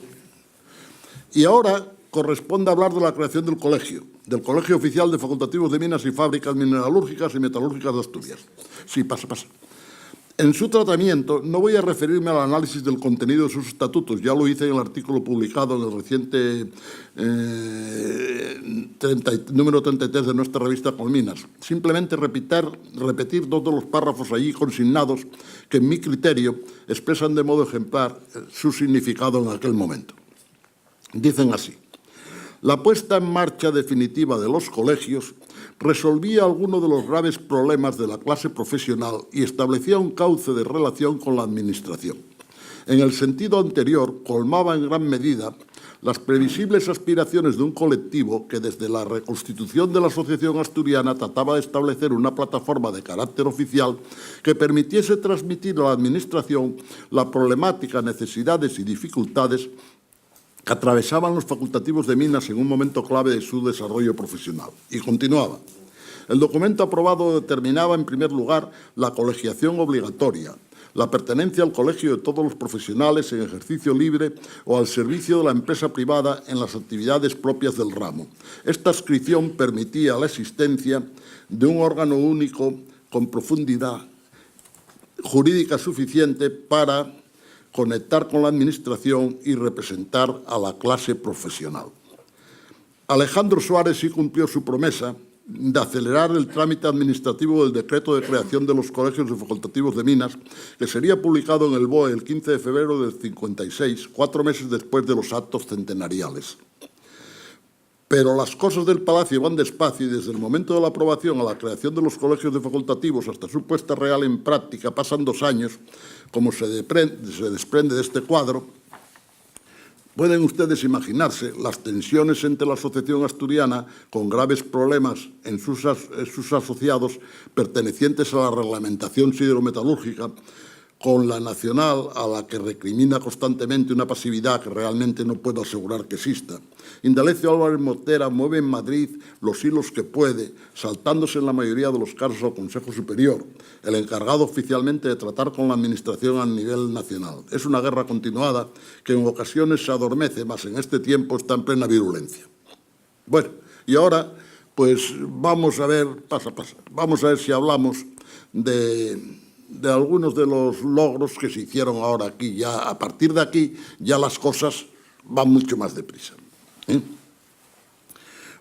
Y ahora corresponde hablar de la creación del Colegio Oficial de Facultativos de Minas y Fábricas Mineralúrgicas y Metalúrgicas de Asturias. Sí, pasa. En su tratamiento no voy a referirme al análisis del contenido de sus estatutos, ya lo hice en el artículo publicado en el reciente número 33 de nuestra revista Colminas. Simplemente repetir dos de los párrafos allí consignados que, en mi criterio, expresan de modo ejemplar su significado en aquel momento. Dicen así: la puesta en marcha definitiva de los colegios resolvía algunos de los graves problemas de la clase profesional y establecía un cauce de relación con la Administración. En el sentido anterior, colmaba en gran medida las previsibles aspiraciones de un colectivo que desde la reconstitución de la Asociación Asturiana trataba de establecer una plataforma de carácter oficial que permitiese transmitir a la Administración la problemática, necesidades y dificultades que atravesaban los facultativos de minas en un momento clave de su desarrollo profesional. Y continuaba. El documento aprobado determinaba, en primer lugar, la colegiación obligatoria, la pertenencia al colegio de todos los profesionales en ejercicio libre o al servicio de la empresa privada en las actividades propias del ramo. Esta adscripción permitía la existencia de un órgano único con profundidad jurídica suficiente para conectar con la administración y representar a la clase profesional. Alejandro Suárez sí cumplió su promesa de acelerar el trámite administrativo del decreto de creación de los colegios y facultativos de Minas, que sería publicado en el BOE el 15 de febrero del 56, 4 meses después de los actos centenariales. Pero las cosas del Palacio van despacio y desde el momento de la aprobación a la creación de los colegios de facultativos hasta su puesta real en práctica pasan 2 años, como se desprende de este cuadro. Pueden ustedes imaginarse las tensiones entre la Asociación Asturiana, con graves problemas en sus asociados pertenecientes a la reglamentación siderometalúrgica, con la nacional, a la que recrimina constantemente una pasividad que realmente no puedo asegurar que exista. Indalecio Álvarez Mortera mueve en Madrid los hilos que puede, saltándose en la mayoría de los casos al Consejo Superior, el encargado oficialmente de tratar con la Administración a nivel nacional. Es una guerra continuada que en ocasiones se adormece, mas en este tiempo está en plena virulencia. Bueno, y ahora, pues vamos a ver, vamos a ver si hablamos de algunos de los logros que se hicieron ahora aquí. Ya, a partir de aquí, ya las cosas van mucho más deprisa.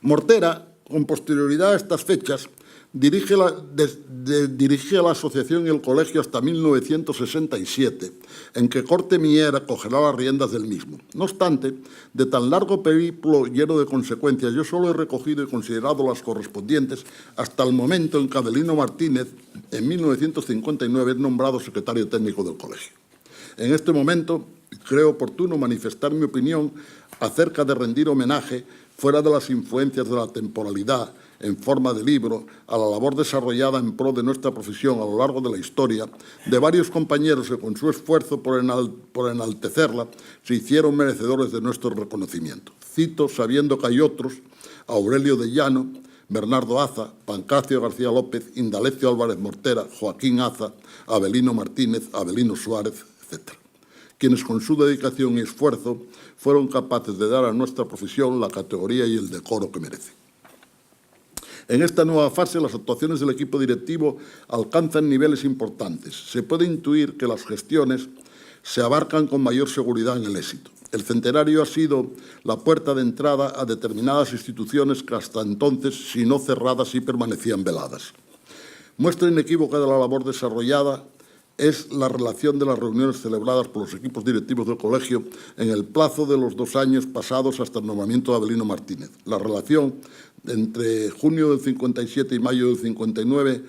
Mortera, con posterioridad a estas fechas, dirige la asociación y el colegio hasta 1967, en que Corte Mier cogerá las riendas del mismo. No obstante, de tan largo periplo lleno de consecuencias, yo solo he recogido y considerado las correspondientes hasta el momento en que Avelino Martínez, en 1959, es nombrado secretario técnico del colegio. En este momento, creo oportuno manifestar mi opinión acerca de rendir homenaje, fuera de las influencias de la temporalidad, en forma de libro, a la labor desarrollada en pro de nuestra profesión a lo largo de la historia, de varios compañeros que con su esfuerzo por enaltecerla se hicieron merecedores de nuestro reconocimiento. Cito, sabiendo que hay otros, a Aurelio de Llano, Bernardo Aza, Pancracio García López, Indalecio Álvarez Mortera, Joaquín Aza, Avelino Martínez, Avelino Suárez, etc., quienes con su dedicación y esfuerzo fueron capaces de dar a nuestra profesión la categoría y el decoro que merece. En esta nueva fase, las actuaciones del equipo directivo alcanzan niveles importantes. Se puede intuir que las gestiones se abarcan con mayor seguridad en el éxito. El centenario ha sido la puerta de entrada a determinadas instituciones que hasta entonces, si no cerradas, sí permanecían veladas. Muestra inequívoca de la labor desarrollada es la relación de las reuniones celebradas por los equipos directivos del colegio en el plazo de los 2 años pasados hasta el nombramiento de Avelino Martínez. La relación entre junio del 57 y mayo del 59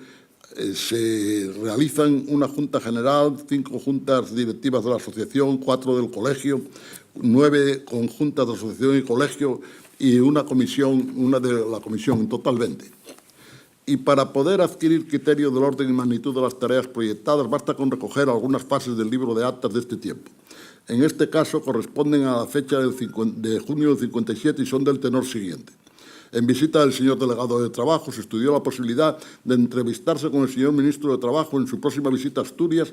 se realizan una junta general, 5 juntas directivas de la asociación, 4 del colegio, 9 conjuntas de asociación y colegio y una de la comisión, en total 20. Y para poder adquirir criterio del orden y magnitud de las tareas proyectadas, basta con recoger algunas fases del libro de actas de este tiempo. En este caso, corresponden a la fecha de junio del 57 y son del tenor siguiente. En visita del señor delegado de Trabajo, se estudió la posibilidad de entrevistarse con el señor ministro de Trabajo en su próxima visita a Asturias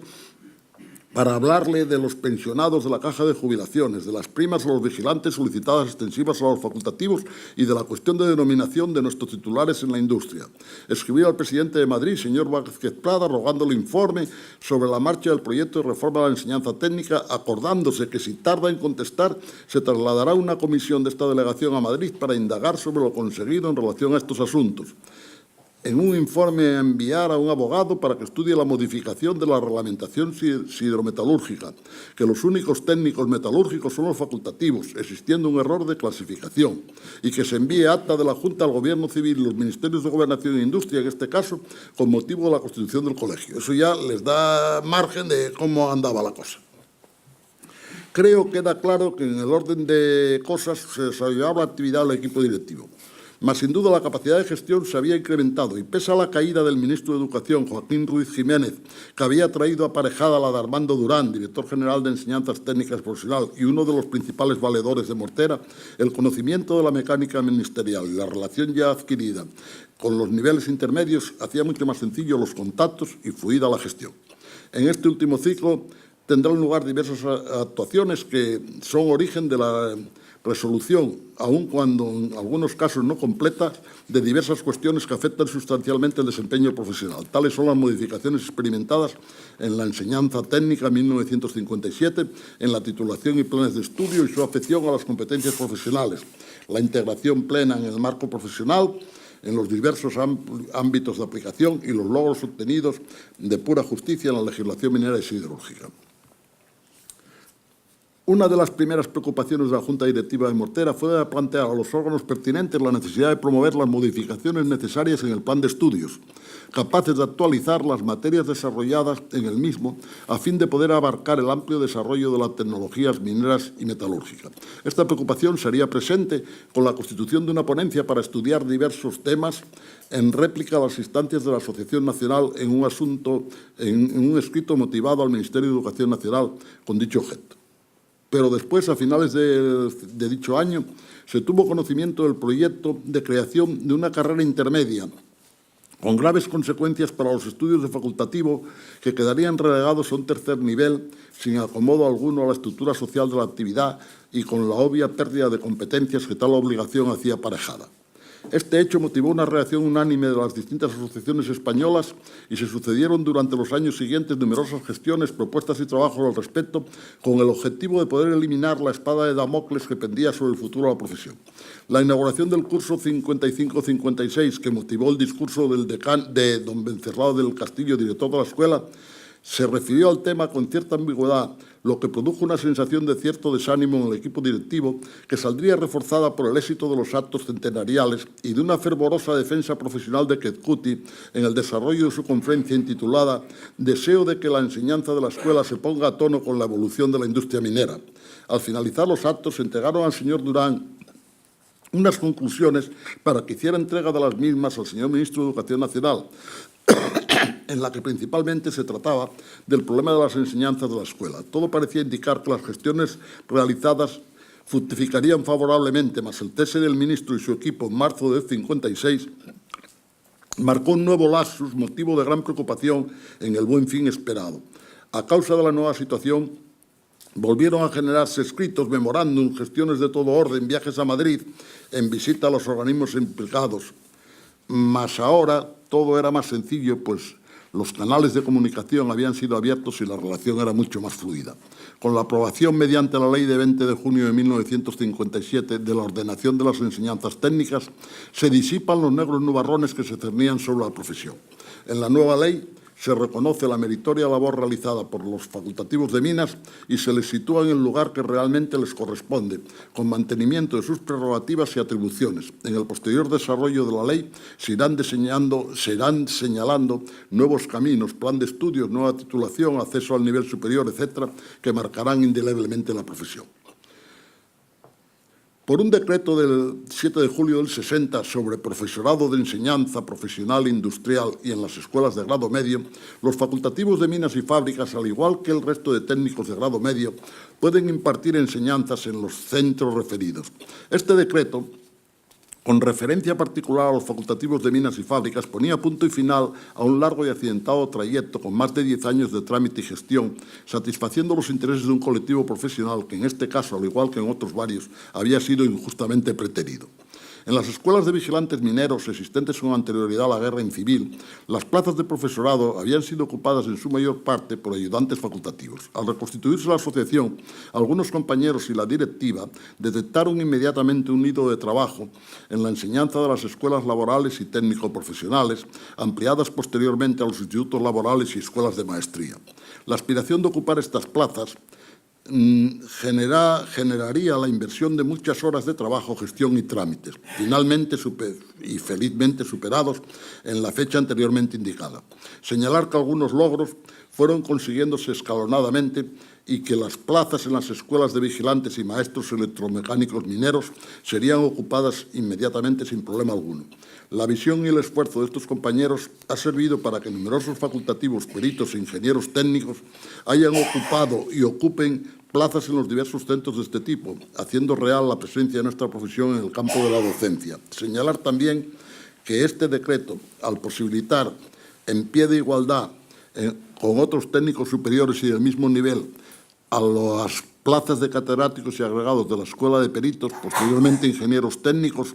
para hablarle de los pensionados de la Caja de Jubilaciones, de las primas a los vigilantes solicitadas extensivas a los facultativos y de la cuestión de denominación de nuestros titulares en la industria. Escribió al presidente de Madrid, señor Vázquez Prada, rogándole informe sobre la marcha del proyecto de reforma de la enseñanza técnica, acordándose que si tarda en contestar, se trasladará una comisión de esta delegación a Madrid para indagar sobre lo conseguido en relación a estos asuntos. En un informe a enviar a un abogado para que estudie la modificación de la reglamentación siderometalúrgica, que los únicos técnicos metalúrgicos son los facultativos, existiendo un error de clasificación, y que se envíe acta de la Junta al Gobierno Civil y los Ministerios de Gobernación e Industria, en este caso, con motivo de la constitución del colegio. Eso ya les da margen de cómo andaba la cosa. Creo que queda claro que en el orden de cosas se desarrollaba la actividad del equipo directivo. Mas, sin duda, la capacidad de gestión se había incrementado y, pese a la caída del ministro de Educación, Joaquín Ruiz Jiménez, que había traído aparejada la de Armando Durán, director general de Enseñanzas Técnicas Profesional y uno de los principales valedores de Mortera, el conocimiento de la mecánica ministerial y la relación ya adquirida con los niveles intermedios hacía mucho más sencillo los contactos y fluida la gestión. En este último ciclo tendrán lugar diversas actuaciones que son origen de la resolución, aun cuando en algunos casos no completa, de diversas cuestiones que afectan sustancialmente el desempeño profesional. Tales son las modificaciones experimentadas en la enseñanza técnica en 1957, en la titulación y planes de estudio y su afección a las competencias profesionales, la integración plena en el marco profesional, en los diversos ámbitos de aplicación y los logros obtenidos de pura justicia en la legislación minera y siderúrgica. Una de las primeras preocupaciones de la Junta Directiva de Mortera fue plantear a los órganos pertinentes la necesidad de promover las modificaciones necesarias en el plan de estudios, capaces de actualizar las materias desarrolladas en el mismo a fin de poder abarcar el amplio desarrollo de las tecnologías mineras y metalúrgicas. Esta preocupación sería presente con la constitución de una ponencia para estudiar diversos temas en réplica a las instancias de la Asociación Nacional en un escrito motivado al Ministerio de Educación Nacional con dicho objeto. Pero después, a finales de dicho año, se tuvo conocimiento del proyecto de creación de una carrera intermedia, con graves consecuencias para los estudios de facultativo que quedarían relegados a un tercer nivel sin acomodo alguno a la estructura social de la actividad y con la obvia pérdida de competencias que tal obligación hacía aparejada. Este hecho motivó una reacción unánime de las distintas asociaciones españolas y se sucedieron durante los años siguientes numerosas gestiones, propuestas y trabajos al respecto con el objetivo de poder eliminar la espada de Damocles que pendía sobre el futuro de la profesión. La inauguración del curso 55-56, que motivó el discurso del decano de don Vencerrado del Castillo, director de la escuela, se refirió al tema con cierta ambigüedad, lo que produjo una sensación de cierto desánimo en el equipo directivo que saldría reforzada por el éxito de los actos centenariales y de una fervorosa defensa profesional de Quezcuti en el desarrollo de su conferencia intitulada «Deseo de que la enseñanza de la escuela se ponga a tono con la evolución de la industria minera». Al finalizar los actos, se entregaron al señor Durán unas conclusiones para que hiciera entrega de las mismas al señor Ministro de Educación Nacional, en la que principalmente se trataba del problema de las enseñanzas de la escuela. Todo parecía indicar que las gestiones realizadas fructificarían favorablemente, mas el cese del ministro y su equipo en marzo del 56 marcó un nuevo lapsus, motivo de gran preocupación en el buen fin esperado. A causa de la nueva situación, volvieron a generarse escritos, memorándum, gestiones de todo orden, viajes a Madrid, en visita a los organismos implicados. Mas ahora todo era más sencillo, pues los canales de comunicación habían sido abiertos y la relación era mucho más fluida. Con la aprobación mediante la Ley de 20 de junio de 1957 de la ordenación de las enseñanzas técnicas, se disipan los negros nubarrones que se cernían sobre la profesión. En la nueva ley se reconoce la meritoria labor realizada por los facultativos de minas y se les sitúa en el lugar que realmente les corresponde, con mantenimiento de sus prerrogativas y atribuciones. En el posterior desarrollo de la ley se irán señalando nuevos caminos, plan de estudios, nueva titulación, acceso al nivel superior, etcétera, que marcarán indeleblemente la profesión. Por un decreto del 7 de julio del 60 sobre profesorado de enseñanza profesional industrial y en las escuelas de grado medio, los facultativos de minas y fábricas, al igual que el resto de técnicos de grado medio, pueden impartir enseñanzas en los centros referidos. Este decreto, con referencia particular a los facultativos de minas y fábricas, ponía punto y final a un largo y accidentado trayecto con más de 10 años de trámite y gestión, satisfaciendo los intereses de un colectivo profesional que, en este caso, al igual que en otros varios, había sido injustamente preterido. En las escuelas de vigilantes mineros existentes con anterioridad a la guerra civil, las plazas de profesorado habían sido ocupadas en su mayor parte por ayudantes facultativos. Al reconstituirse la asociación, algunos compañeros y la directiva detectaron inmediatamente un nido de trabajo en la enseñanza de las escuelas laborales y técnico-profesionales, ampliadas posteriormente a los institutos laborales y escuelas de maestría. La aspiración de ocupar estas plazas generaría la inversión de muchas horas de trabajo, gestión y trámites, finalmente y felizmente superados en la fecha anteriormente indicada. Señalar que algunos logros fueron consiguiéndose escalonadamente y que las plazas en las escuelas de vigilantes y maestros electromecánicos mineros serían ocupadas inmediatamente sin problema alguno. La visión y el esfuerzo de estos compañeros ha servido para que numerosos facultativos, peritos e ingenieros técnicos hayan ocupado y ocupen plazas en los diversos centros de este tipo, haciendo real la presencia de nuestra profesión en el campo de la docencia. Señalar también que este decreto, al posibilitar en pie de igualdad con otros técnicos superiores y del mismo nivel a las plazas de catedráticos y agregados de la Escuela de Peritos, posteriormente ingenieros técnicos,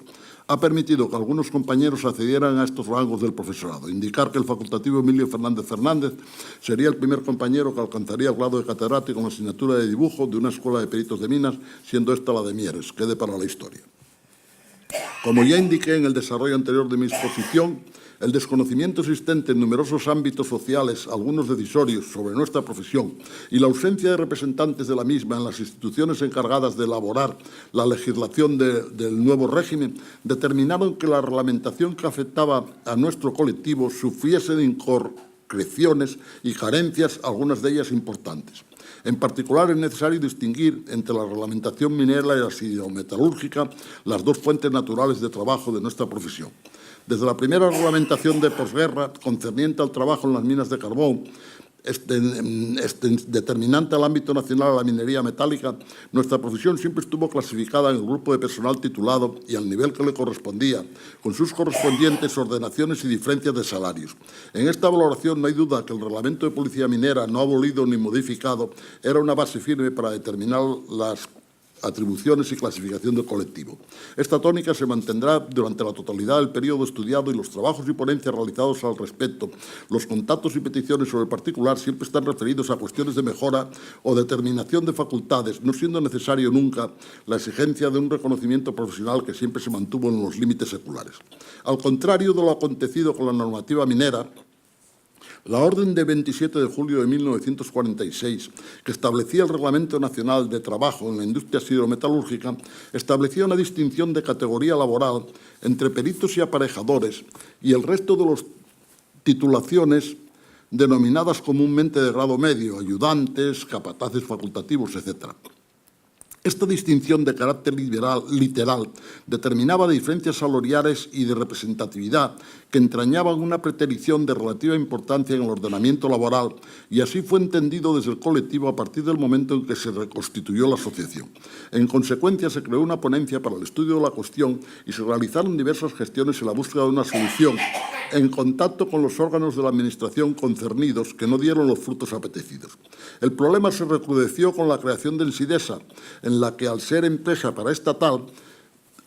ha permitido que algunos compañeros accedieran a estos rangos del profesorado. Indicar que el facultativo Emilio Fernández Fernández sería el primer compañero que alcanzaría el grado de catedrático en la asignatura de dibujo de una Escuela de Peritos de Minas, siendo esta la de Mieres. Quede para la historia. Como ya indiqué en el desarrollo anterior de mi exposición, el desconocimiento existente en numerosos ámbitos sociales, algunos decisorios, sobre nuestra profesión y la ausencia de representantes de la misma en las instituciones encargadas de elaborar la legislación del nuevo régimen, determinaron que la reglamentación que afectaba a nuestro colectivo sufriese de inconcreciones y carencias, algunas de ellas importantes. En particular, es necesario distinguir entre la reglamentación minera y la siderometalúrgica, las dos fuentes naturales de trabajo de nuestra profesión. Desde la primera reglamentación de posguerra, concerniente al trabajo en las minas de carbón, determinante al ámbito nacional a la minería metálica, nuestra profesión siempre estuvo clasificada en el grupo de personal titulado y al nivel que le correspondía, con sus correspondientes ordenaciones y diferencias de salarios. En esta valoración no hay duda que el reglamento de policía minera, no abolido ni modificado, era una base firme para determinar las atribuciones y clasificación del colectivo. Esta tónica se mantendrá durante la totalidad del periodo estudiado y los trabajos y ponencias realizados al respecto. Los contactos y peticiones sobre el particular siempre están referidos a cuestiones de mejora o determinación de facultades, no siendo necesario nunca la exigencia de un reconocimiento profesional que siempre se mantuvo en los límites seculares. Al contrario de lo acontecido con la normativa minera, la orden de 27 de julio de 1946, que establecía el Reglamento Nacional de Trabajo en la Industria Siderometalúrgica, establecía una distinción de categoría laboral entre peritos y aparejadores y el resto de las titulaciones denominadas comúnmente de grado medio, ayudantes, capataces facultativos, etc. Esta distinción de carácter literal determinaba diferencias salariales y de representatividad que entrañaban una preterición de relativa importancia en el ordenamiento laboral y así fue entendido desde el colectivo a partir del momento en que se reconstituyó la asociación. En consecuencia, se creó una ponencia para el estudio de la cuestión y se realizaron diversas gestiones en la búsqueda de una solución en contacto con los órganos de la Administración concernidos que no dieron los frutos apetecidos. El problema se recrudeció con la creación del SIDESA, en la que, al ser empresa paraestatal,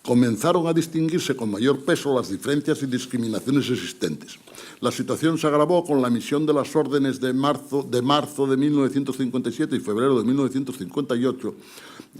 comenzaron a distinguirse con mayor peso las diferencias y discriminaciones existentes. La situación se agravó con la emisión de las órdenes de marzo de 1957 y febrero de 1958,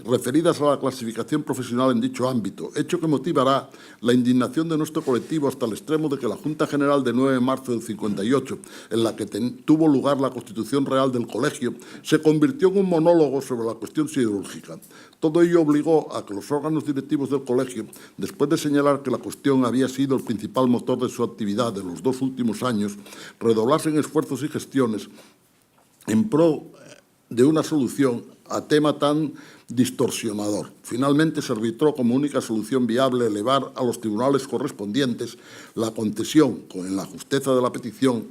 referidas a la clasificación profesional en dicho ámbito, hecho que motivará la indignación de nuestro colectivo hasta el extremo de que la Junta General de 9 de marzo del 58, en la que tuvo lugar la constitución real del colegio, se convirtió en un monólogo sobre la cuestión siderúrgica. Todo ello obligó a que los órganos directivos del colegio, después de señalar que la cuestión había sido el principal motor de su actividad de los 2 últimos años, redoblasen esfuerzos y gestiones en pro de una solución a tema tan distorsionador. Finalmente se arbitró como única solución viable elevar a los tribunales correspondientes la concesión, en la justeza de la petición,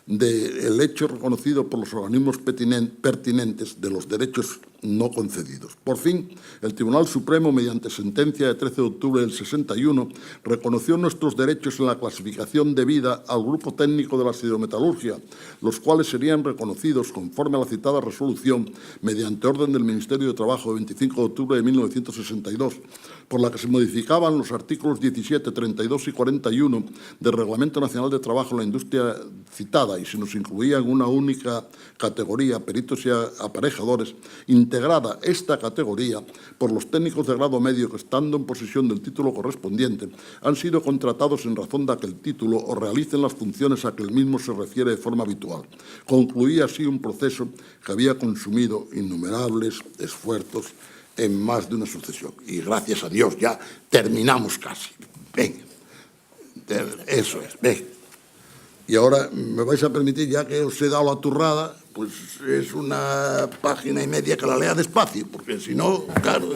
del hecho reconocido por los organismos pertinentes de los derechos no concedidos. Por fin, el Tribunal Supremo, mediante sentencia de 13 de octubre del 61, reconoció nuestros derechos en la clasificación debida al grupo técnico de la siderometalurgia, los cuales serían reconocidos conforme a la citada resolución mediante orden del Ministerio de Trabajo de 25 de octubre de 1962, por la que se modificaban los artículos 17, 32 y 41 del Reglamento Nacional de Trabajo en la Industria citada y se nos incluía en una única categoría, peritos y aparejadores, integrada esta categoría por los técnicos de grado medio que, estando en posesión del título correspondiente, han sido contratados en razón de aquel título o realicen las funciones a que el mismo se refiere de forma habitual. Concluía así un proceso que había consumido innumerables esfuerzos en más de una sucesión. Y gracias a Dios ya terminamos casi. Ven, eso es, ven. Y ahora me vais a permitir, ya que os he dado la turrada, pues es una página y media que la lea despacio, porque si no, claro,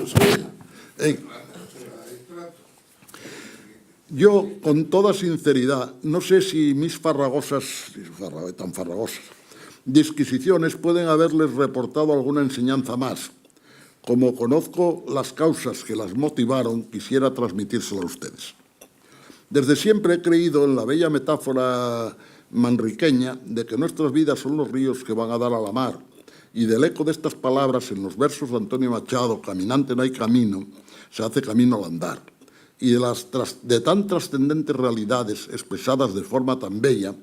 yo, con toda sinceridad, no sé si mis tan farragosas, disquisiciones pueden haberles reportado alguna enseñanza más. Como conozco las causas que las motivaron, quisiera transmitírselo a ustedes. Desde siempre he creído en la bella metáfora manriqueña de que nuestras vidas son los ríos que van a dar a la mar y del eco de estas palabras en los versos de Antonio Machado, caminante no hay camino, se hace camino al andar, y de tan trascendentes realidades expresadas de forma tan bella,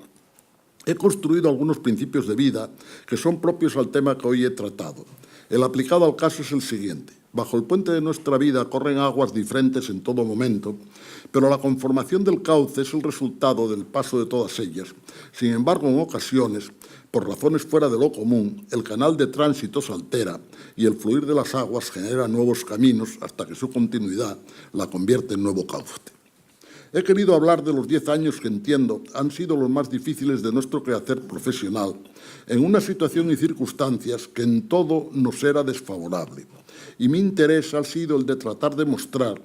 he construido algunos principios de vida que son propios al tema que hoy he tratado. El aplicado al caso es el siguiente. Bajo el puente de nuestra vida corren aguas diferentes en todo momento, pero la conformación del cauce es el resultado del paso de todas ellas. Sin embargo, en ocasiones, por razones fuera de lo común, el canal de tránsito se altera y el fluir de las aguas genera nuevos caminos hasta que su continuidad la convierte en nuevo cauce. He querido hablar de los 10 años que entiendo han sido los más difíciles de nuestro quehacer profesional, en una situación y circunstancias que en todo nos era desfavorable. Y mi interés ha sido el de tratar de mostrar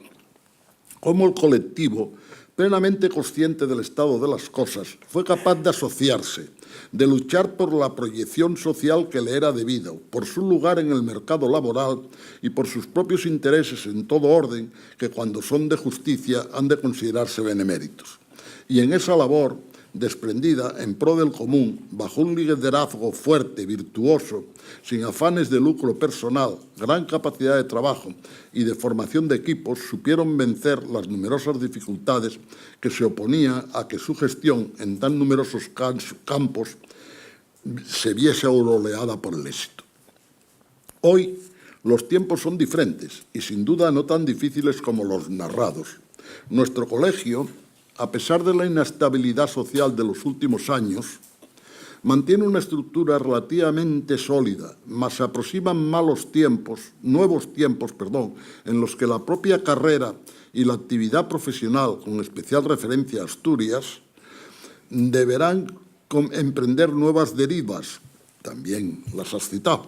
cómo el colectivo, plenamente consciente del estado de las cosas, fue capaz de asociarse, de luchar por la proyección social que le era debida, por su lugar en el mercado laboral y por sus propios intereses en todo orden, que cuando son de justicia han de considerarse beneméritos. Y en esa labor, desprendida en pro del común, bajo un liderazgo fuerte, virtuoso, sin afanes de lucro personal, gran capacidad de trabajo y de formación de equipos, supieron vencer las numerosas dificultades que se oponían a que su gestión en tan numerosos campos se viese aureolada por el éxito. Hoy los tiempos son diferentes y sin duda no tan difíciles como los narrados. Nuestro colegio, a pesar de la inestabilidad social de los últimos años, mantiene una estructura relativamente sólida, mas se aproximan nuevos tiempos, en los que la propia carrera y la actividad profesional, con especial referencia a Asturias, deberán emprender nuevas derivas, también las has citado,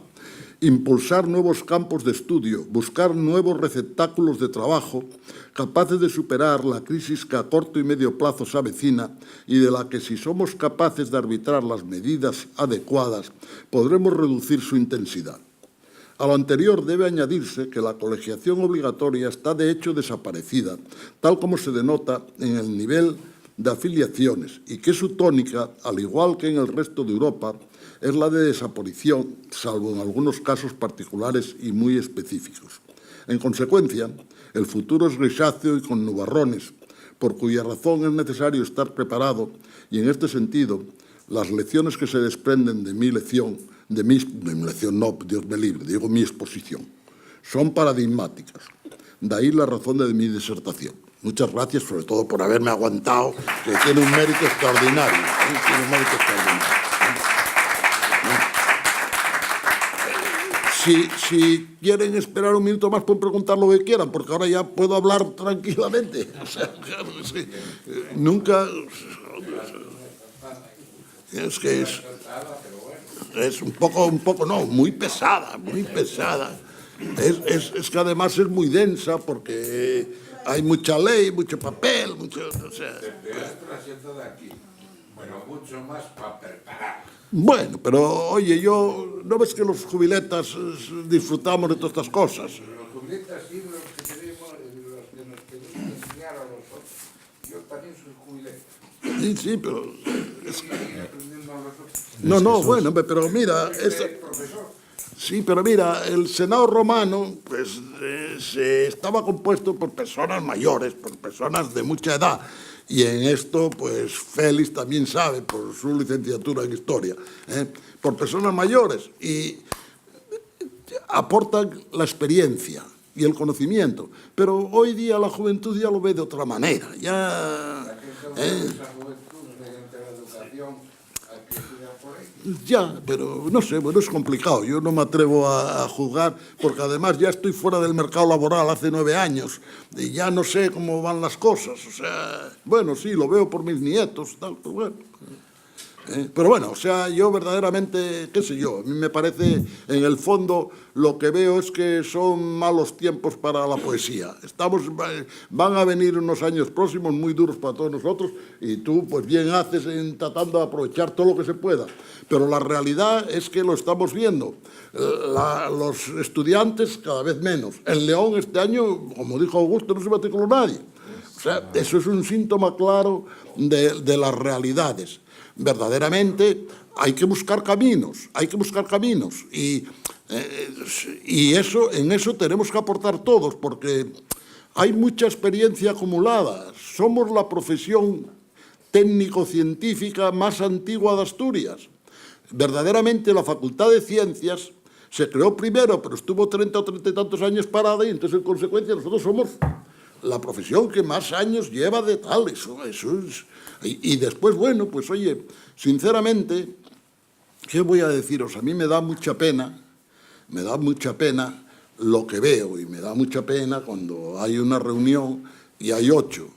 impulsar nuevos campos de estudio, buscar nuevos receptáculos de trabajo capaces de superar la crisis que a corto y medio plazo se avecina y de la que, si somos capaces de arbitrar las medidas adecuadas, podremos reducir su intensidad. A lo anterior debe añadirse que la colegiación obligatoria está de hecho desaparecida, tal como se denota en el nivel de afiliaciones, y que su tónica, al igual que en el resto de Europa, es la de desaparición, salvo en algunos casos particulares y muy específicos. En consecuencia, el futuro es grisáceo y con nubarrones, por cuya razón es necesario estar preparado, y en este sentido, las lecciones que se desprenden de mi lección, Dios me libre, digo mi exposición, son paradigmáticas. De ahí la razón de mi disertación. Muchas gracias, sobre todo por haberme aguantado, que tiene un mérito extraordinario. Tiene un mérito extraordinario. Si quieren esperar un minuto más, pueden preguntar lo que quieran, porque ahora ya puedo hablar tranquilamente. O sea, sí, nunca... Es que es un poco, no, muy pesada, muy pesada. Es que además es muy densa porque hay mucha ley, mucho papel, mucho... O sea, de aquí. Bueno, mucho más para preparar. Bueno, pero oye, ¿no ves que los jubiletas disfrutamos de todas estas cosas? Los jubiletas sí, los que queremos, los que nos queremos enseñar a los otros. Yo también soy jubileta. Sí, pero... Aprendiendo a los otros. No, bueno, pero mira... Profesor. Sí, pero mira, el Senado romano pues, estaba compuesto por personas mayores, por personas de mucha edad. Y en esto, pues, Félix también sabe, por su licenciatura en Historia, por personas mayores. Y aportan la experiencia y el conocimiento. Pero hoy día la juventud ya lo ve de otra manera. Ya... Ya, pero no sé, bueno, es complicado. Yo no me atrevo a juzgar, porque además ya estoy fuera del mercado laboral hace 9 años y ya no sé cómo van las cosas. O sea, bueno, sí, lo veo por mis nietos, tal, pero bueno. Pero bueno, o sea, yo verdaderamente, qué sé yo, a mí me parece, en el fondo, lo que veo es que son malos tiempos para la poesía. Van a venir unos años próximos muy duros para todos nosotros y tú, pues bien haces en tratando de aprovechar todo lo que se pueda. Pero la realidad es que lo estamos viendo. Los estudiantes cada vez menos. En León este año, como dijo Augusto, no se matriculó nadie. O sea, eso es un síntoma claro de las realidades. verdaderamente hay que buscar caminos, y en eso tenemos que aportar todos, porque hay mucha experiencia acumulada. Somos la profesión técnico-científica más antigua de Asturias. Verdaderamente la Facultad de Ciencias se creó primero, pero estuvo 30 o 30 y tantos años parada, y entonces en consecuencia nosotros somos la profesión que más años lleva de tal. Eso es. Y después, bueno, pues oye, sinceramente, ¿qué voy a deciros? A mí me da mucha pena lo que veo, y me da mucha pena cuando hay una reunión y hay 8.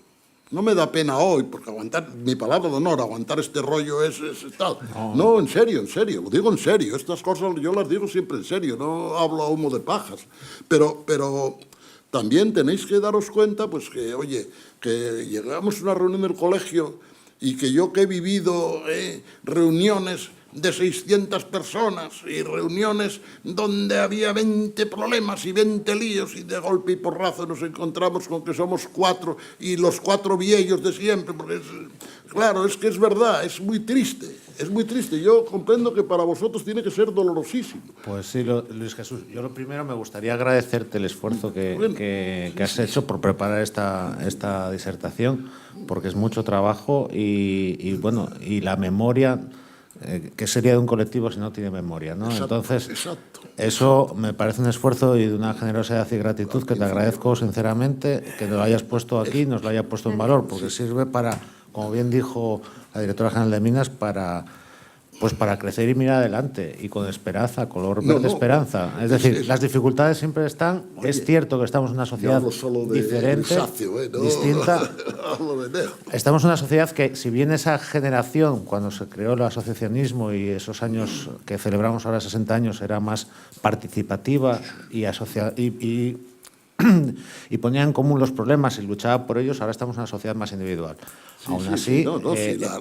No me da pena hoy, porque aguantar, mi palabra de honor, aguantar este rollo es tal. No, en serio, lo digo en serio. Estas cosas yo las digo siempre en serio, no hablo a humo de pajas. Pero también tenéis que daros cuenta, pues que, oye, que llegamos a una reunión del colegio y que yo que he vivido reuniones de 600 personas y reuniones donde había 20 problemas y 20 líos, y de golpe y porrazo nos encontramos con que somos 4 y los 4 viejos de siempre, porque claro, es que es verdad, es muy triste. Yo comprendo que para vosotros tiene que ser dolorosísimo. Pues sí, Luis Jesús, yo lo primero me gustaría agradecerte el esfuerzo que has hecho por preparar esta disertación, porque es mucho trabajo y bueno, y la memoria... ¿Qué sería de un colectivo si no tiene memoria, ¿no? Entonces, eso me parece un esfuerzo y de una generosidad y gratitud que te agradezco sinceramente, que nos lo hayas puesto aquí, nos lo hayas puesto en valor, porque sirve para, como bien dijo la directora general de Minas, para crecer y mirar adelante, y con esperanza, color verde esperanza. Es decir, las dificultades siempre están. Oye, es cierto que estamos en una sociedad diferente, distinta. Estamos en una sociedad que, si bien esa generación, cuando se creó el asociacionismo y esos años que celebramos ahora, 60 años, era más participativa y ponía en común los problemas y luchaba por ellos, ahora estamos en una sociedad más individual. Aún así,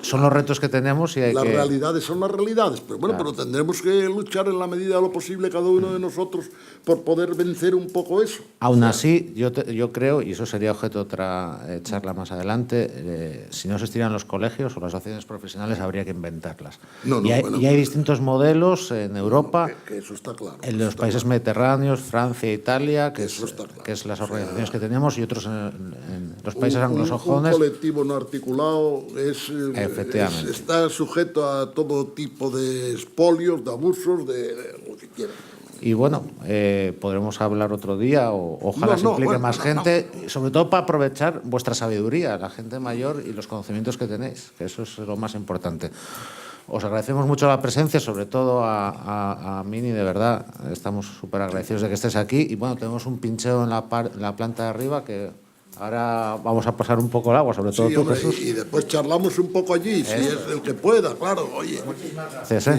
son los retos que tenemos, y las realidades son las realidades, pero bueno, pero tendremos que luchar en la medida de lo posible cada uno de nosotros por poder vencer un poco eso. Aún así, yo creo, y eso sería objeto de otra charla más adelante, si no se estiran los colegios o las asociaciones profesionales, habría que inventarlas. Y hay distintos modelos en Europa, que eso está claro, en los países mediterráneos, Francia, Italia, que es las organizaciones que tenemos, y otros en los países anglosajones. Un colectivo no articulado está sujeto a todo tipo de expolios, de abusos, de lo que quieran. Y bueno, podremos hablar otro día, o ojalá se implique más gente, sobre todo para aprovechar vuestra sabiduría, la gente mayor, y los conocimientos que tenéis, que eso es lo más importante. Os agradecemos mucho la presencia, sobre todo a Mini, de verdad, estamos súper agradecidos de que estés aquí. Y bueno, tenemos un pincheo en la planta de arriba, que ahora vamos a pasar un poco el agua, sobre todo tú, Jesús. Y después charlamos un poco allí, si es el que pueda, claro, oye. Muchísimas gracias. Sí.